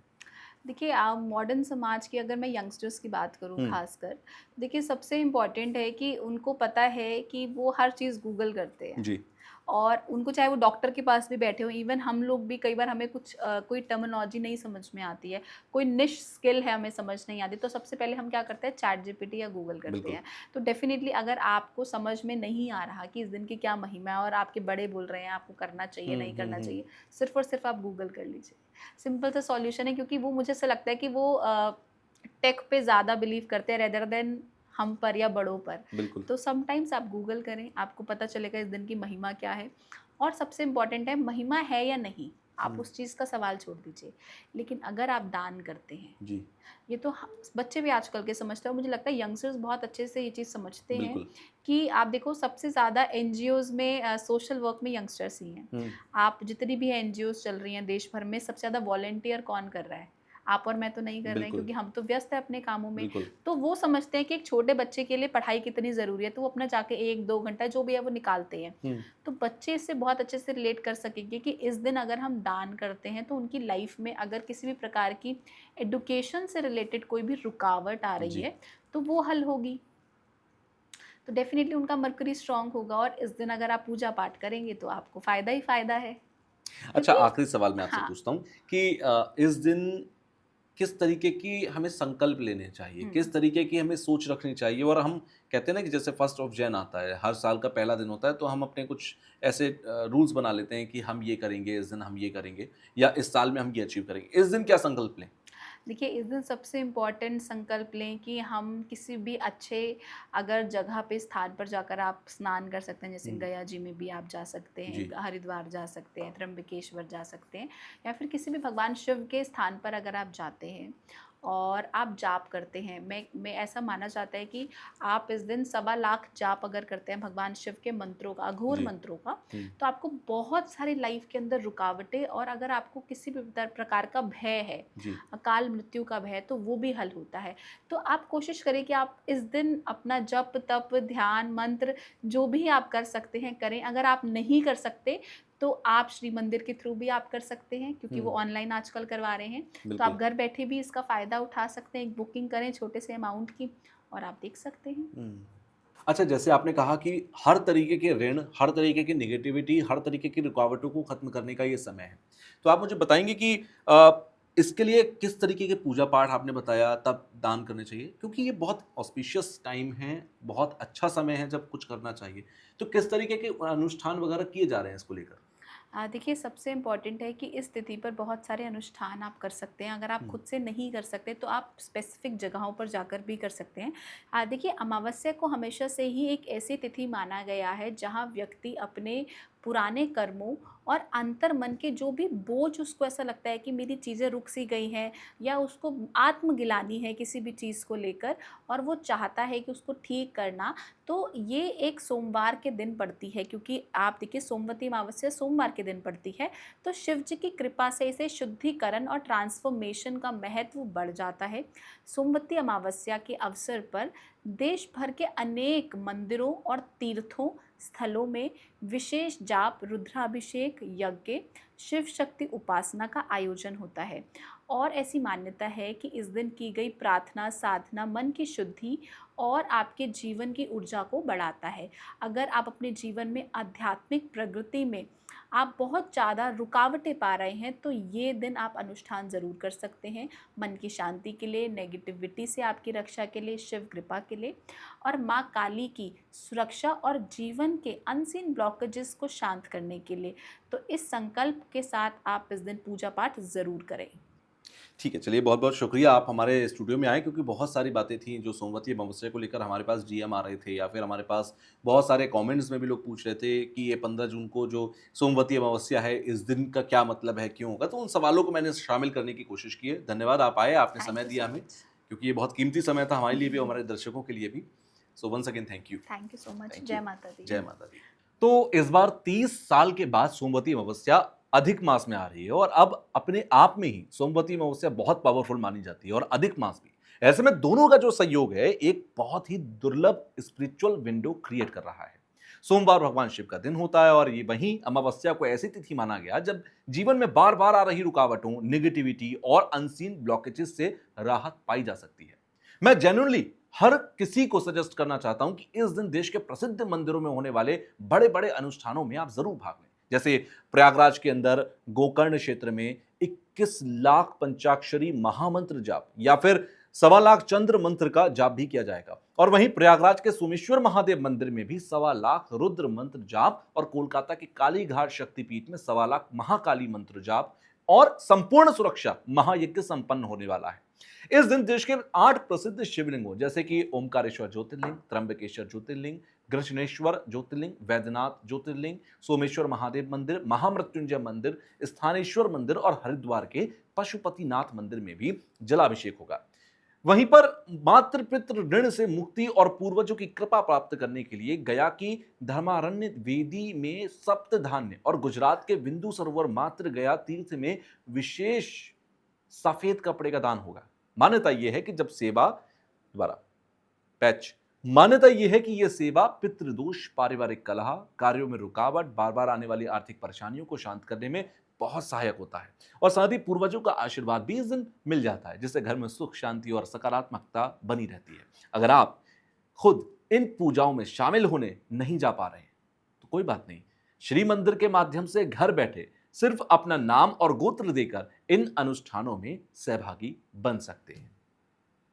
Speaker 2: देखिए, मॉडर्न समाज की अगर मैं यंगस्टर्स की बात करूँ
Speaker 1: हुँ,
Speaker 2: ख़ासकर, देखिए सबसे इम्पोर्टेंट है कि उनको पता है कि वो हर चीज़ गूगल करते हैं।
Speaker 1: जी,
Speaker 2: और उनको चाहे वो डॉक्टर के पास भी बैठे हों, इवन हम लोग भी कई बार हमें कुछ कोई टर्मिनोलॉजी नहीं समझ में आती है, कोई निश स्किल है हमें समझ नहीं आती, तो सबसे पहले हम क्या करते हैं, चैट जीपीटी या गूगल करते
Speaker 1: बिल्कुल।
Speaker 2: हैं। तो डेफ़िनिटली अगर आपको समझ में नहीं आ रहा कि इस दिन की क्या महिमा है और आपके बड़े बोल रहे हैं आपको करना चाहिए,
Speaker 1: हुँ,
Speaker 2: नहीं
Speaker 1: हुँ,
Speaker 2: करना
Speaker 1: हुँ।
Speaker 2: चाहिए, सिर्फ़ और सिर्फ़ आप गूगल कर लीजिए। सिंपल सा सॉल्यूशन है, क्योंकि वो मुझे ऐसा लगता है कि वो टेक पे ज़्यादा बिलीव करते हैं रेदर देन हम पर या बड़ों पर।
Speaker 1: बिल्कुल।
Speaker 2: तो समटाइम्स आप गूगल करें, आपको पता चलेगा इस दिन की महिमा क्या है। और सबसे इम्पोर्टेंट है, महिमा है या नहीं, आप
Speaker 1: हुँ,
Speaker 2: उस चीज़ का सवाल छोड़ दीजिए। लेकिन अगर आप दान करते हैं,
Speaker 1: जी,
Speaker 2: ये तो बच्चे भी आजकल के समझते हैं और मुझे लगता है यंगस्टर्स बहुत अच्छे से ये चीज़ समझते हैं
Speaker 1: बिल्कुल।
Speaker 2: कि आप देखो सबसे ज़्यादा एनजीओज़ में सोशल वर्क में यंगस्टर्स ही हैं।
Speaker 1: हुँ,
Speaker 2: आप जितनी भी एनजीओज़ चल रही हैं देश भर में, सबसे ज़्यादा वॉलंटियर कौन कर रहा है? आप और मैं तो नहीं कर रहे हैं,
Speaker 1: बिल्कुल,
Speaker 2: क्योंकि हम तो व्यस्त हैं अपने कामों में।
Speaker 1: बिल्कुल।
Speaker 2: तो वो समझते हैं कि एक छोटे बच्चे के लिए पढ़ाई कितनी ज़रूरी है, तो वो अपना जाके 1-2 घंटा जो भी है वो निकालते हैं।
Speaker 1: हुँ,
Speaker 2: तो बच्चे इससे बहुत अच्छे से रिलेट कर सकेंगे कि इस दिन अगर हम दान करते हैं तो उनकी लाइफ में अगर किसी भी प्रकार की एडुकेशन से रिलेटेड कोई भी रुकावट आ रही
Speaker 1: जी।
Speaker 2: है तो वो हल होगी। तो डेफिनेटली उनका मर्करी स्ट्रांग होगा और इस दिन अगर आप पूजा पाठ करेंगे तो आपको फ़ायदा ही फ़ायदा है।
Speaker 1: अच्छा,
Speaker 2: क्योंकि
Speaker 1: आखिरी सवाल मैं आपसे
Speaker 2: हाँ।
Speaker 1: पूछता हूँ कि इस दिन किस तरीके की हमें संकल्प लेने चाहिए?
Speaker 2: हुँ।
Speaker 1: किस तरीके की हमें सोच रखनी चाहिए? और हम कहते हैं ना कि जैसे फर्स्ट ऑफ जैन आता है, हर साल का पहला दिन होता है, तो हम अपने कुछ ऐसे रूल्स बना लेते हैं कि हम ये करेंगे, इस दिन हम ये करेंगे या इस साल में हम ये अचीव करेंगे। इस दिन क्या संकल्प लें?
Speaker 2: देखिए, इस दिन सबसे इम्पोर्टेंट संकल्प लें कि हम किसी भी अच्छे अगर जगह पे स्थान पर जाकर आप स्नान कर सकते हैं, जैसे
Speaker 1: हुँ,
Speaker 2: गया जी में भी आप जा सकते हैं,
Speaker 1: जी,
Speaker 2: हरिद्वार जा सकते हैं, त्र्यंबकेश्वर जा सकते हैं, या फिर किसी भी भगवान शिव के स्थान पर अगर आप जाते हैं और आप जाप करते हैं। मैं ऐसा माना जाता है कि आप इस दिन 1.25 लाख जाप अगर करते हैं भगवान शिव के मंत्रों का, अघोर
Speaker 1: जी,
Speaker 2: मंत्रों का,
Speaker 1: हुँ,
Speaker 2: तो आपको बहुत सारी लाइफ के अंदर रुकावटें, और अगर आपको किसी भी प्रकार का भय है,
Speaker 1: जी,
Speaker 2: अकाल मृत्यु का भय, तो वो भी हल होता है। तो आप कोशिश करें कि आप इस दिन अपना जप, तप, ध्यान, मंत्र जो भी आप कर सकते हैं करें। अगर आप नहीं कर सकते तो आप श्री मंदिर के थ्रू भी आप कर सकते हैं, क्योंकि
Speaker 1: हुँ,
Speaker 2: वो ऑनलाइन आजकल करवा रहे हैं। तो आप
Speaker 1: बिल्कुल।
Speaker 2: घर बैठे भी इसका फ़ायदा उठा सकते हैं, एक बुकिंग करें छोटे से अमाउंट की और आप देख सकते हैं।
Speaker 1: हुँ। अच्छा, जैसे आपने कहा कि हर तरीके के ऋण, हर तरीके की नेगेटिविटी, हर तरीके की रुकावटों को खत्म करने का ये समय है। तो आप मुझे बताएँगे कि इसके लिए किस तरीके के पूजा-पाठ आपने बताया तब दान करने चाहिए? क्योंकि ये बहुत ऑस्पिशियस टाइम है, बहुत अच्छा समय है जब कुछ करना चाहिए। तो किस तरीके के अनुष्ठान वगैरह किए जा रहे हैं इसको लेकर?
Speaker 2: देखिए, सबसे इम्पॉर्टेंट है कि इस तिथि पर बहुत सारे अनुष्ठान आप कर सकते हैं। अगर आप
Speaker 1: हुँ,
Speaker 2: खुद से नहीं कर सकते तो आप स्पेसिफिक जगहों पर जाकर भी कर सकते हैं। देखिए, अमावस्या को हमेशा से ही एक ऐसी तिथि माना गया है जहाँ व्यक्ति अपने पुराने कर्मों और अंतर्मन के जो भी बोझ, उसको ऐसा लगता है कि मेरी चीज़ें रुक सी गई हैं, या उसको आत्मग्लानि है किसी भी चीज़ को लेकर और वो चाहता है कि उसको ठीक करना, तो ये एक सोमवार के दिन पड़ती है, क्योंकि आप देखिए सोमवती अमावस्या सोमवार के दिन पड़ती है। तो शिव जी की कृपा से इसे शुद्धिकरण और ट्रांसफॉर्मेशन का महत्व बढ़ जाता है। सोमवती अमावस्या के अवसर पर देश भर के अनेक मंदिरों और तीर्थों स्थलों में विशेष जाप, रुद्राभिषेक, यज्ञ, शिव शक्ति उपासना का आयोजन होता है। और ऐसी मान्यता है कि इस दिन की गई प्रार्थना, साधना मन की शुद्धि और आपके जीवन की ऊर्जा को बढ़ाता है। अगर आप अपने जीवन में आध्यात्मिक प्रगति में आप बहुत ज़्यादा रुकावटें पा रहे हैं, तो ये दिन आप अनुष्ठान ज़रूर कर सकते हैं। मन की शांति के लिए, नेगेटिविटी से आपकी रक्षा के लिए, शिव कृपा के लिए और माँ काली की सुरक्षा और जीवन के अनसीन ब्लॉकेजेस को शांत करने के लिए। तो इस संकल्प के साथ आप इस दिन पूजा पाठ ज़रूर करें।
Speaker 1: ठीक है, चलिए बहुत-बहुत शुक्रिया आप हमारे स्टूडियो में आए क्योंकि बहुत सारी बातें थी जो सोमवती अमावस्या को लेकर हमारे पास डीएम आ रहे थे या फिर हमारे पास बहुत सारे कमेंट्स में भी लोग पूछ रहे थे कि ये 15 जून को जो सोमवती अमावस्या है, इस दिन का क्या मतलब है, क्यों होगा? तो उन सवालों को मैंने शामिल करने की कोशिश की है। धन्यवाद आप आए, आपने समय
Speaker 2: थैंक यू
Speaker 1: दिया
Speaker 2: सो
Speaker 1: हमें
Speaker 2: मच।
Speaker 1: क्योंकि ये बहुत कीमती समय था हमारे लिए भी और हमारे दर्शकों के लिए भी। So once again thank you.
Speaker 2: Thank you so much.
Speaker 1: Thank you.
Speaker 2: जय माता दी।
Speaker 1: जय माता दी। तो इस बार 30 साल के बाद सोमवती अमावस्या अधिक मास में आ रही है और अब अपने आप में ही सोमवती अमावस्या बहुत पावरफुल मानी जाती है और अधिक मास भी। ऐसे में दोनों का जो संयोग है एक बहुत ही दुर्लभ स्पिरिचुअल विंडो क्रिएट कर रहा है। सोमवार भगवान शिव का दिन होता है और ये वहीं अमावस्या को ऐसी तिथि माना गया जब जीवन में बार बार आ रही रुकावटों, नेगेटिविटी और अनसीन ब्लॉकेजेस से राहत पाई जा सकती है। मैं जेन्युइनली हर किसी को सजेस्ट करना चाहता हूं कि इस दिन देश के प्रसिद्ध मंदिरों में होने वाले बड़े बड़े अनुष्ठानों में आप जरूर भाग लें। जैसे प्रयागराज के अंदर गोकर्ण क्षेत्र में 21 लाख पंचाक्षरी महामंत्र जाप या फिर 1.25 लाख चंद्र मंत्र का जाप भी किया जाएगा। और वहीं प्रयागराज के सोमेश्वर महादेव मंदिर में भी 1.25 लाख रुद्र मंत्र जाप और कोलकाता के काली घाट शक्तिपीठ में 1.25 लाख महाकाली मंत्र जाप और संपूर्ण सुरक्षा महायज्ञ संपन्न होने वाला है। इस दिन देश के 8 प्रसिद्ध शिवलिंगों जैसे कि ओमकारेश्वर ज्योतिर्लिंग, त्र्यंबकेश्वर ज्योतिर्लिंग, गृष्णेश्वर ज्योतिर्लिंग, वैद्यनाथ ज्योतिर्लिंग, सोमेश्वर महादेव मंदिर, महामृत्युंजय मंदिर, स्थानेश्वर मंदिर और हरिद्वार के पशुपतिनाथ मंदिर में भी जलाभिषेक होगा। वहीं पर मातृ पितृ ऋण से मुक्ति और पूर्वजों की कृपा प्राप्त करने के लिए गया की धर्मारण्य वेदी में सप्त धान्य और गुजरात के बिंदु सरोवर मातृ गया तीर्थ में विशेष सफेद कपड़े का दान होगा। मान्यता यह है कि जब सेवा द्वारा पैच मान्यता यह है कि यह सेवा पितृदोष, पारिवारिक कलह, कार्यों में रुकावट, बार बार आने वाली आर्थिक परेशानियों को शांत करने में बहुत सहायक होता है और साथ ही पूर्वजों का आशीर्वाद भी इस दिन मिल जाता है, जिससे घर में सुख, शांति और सकारात्मकता बनी रहती है। अगर आप खुद इन पूजाओं में शामिल होने नहीं जा पा रहे हैं तो कोई बात नहीं, श्री मंदिर के माध्यम से घर बैठे सिर्फ अपना नाम और गोत्र देकर इन अनुष्ठानों में सहभागी बन सकते हैं।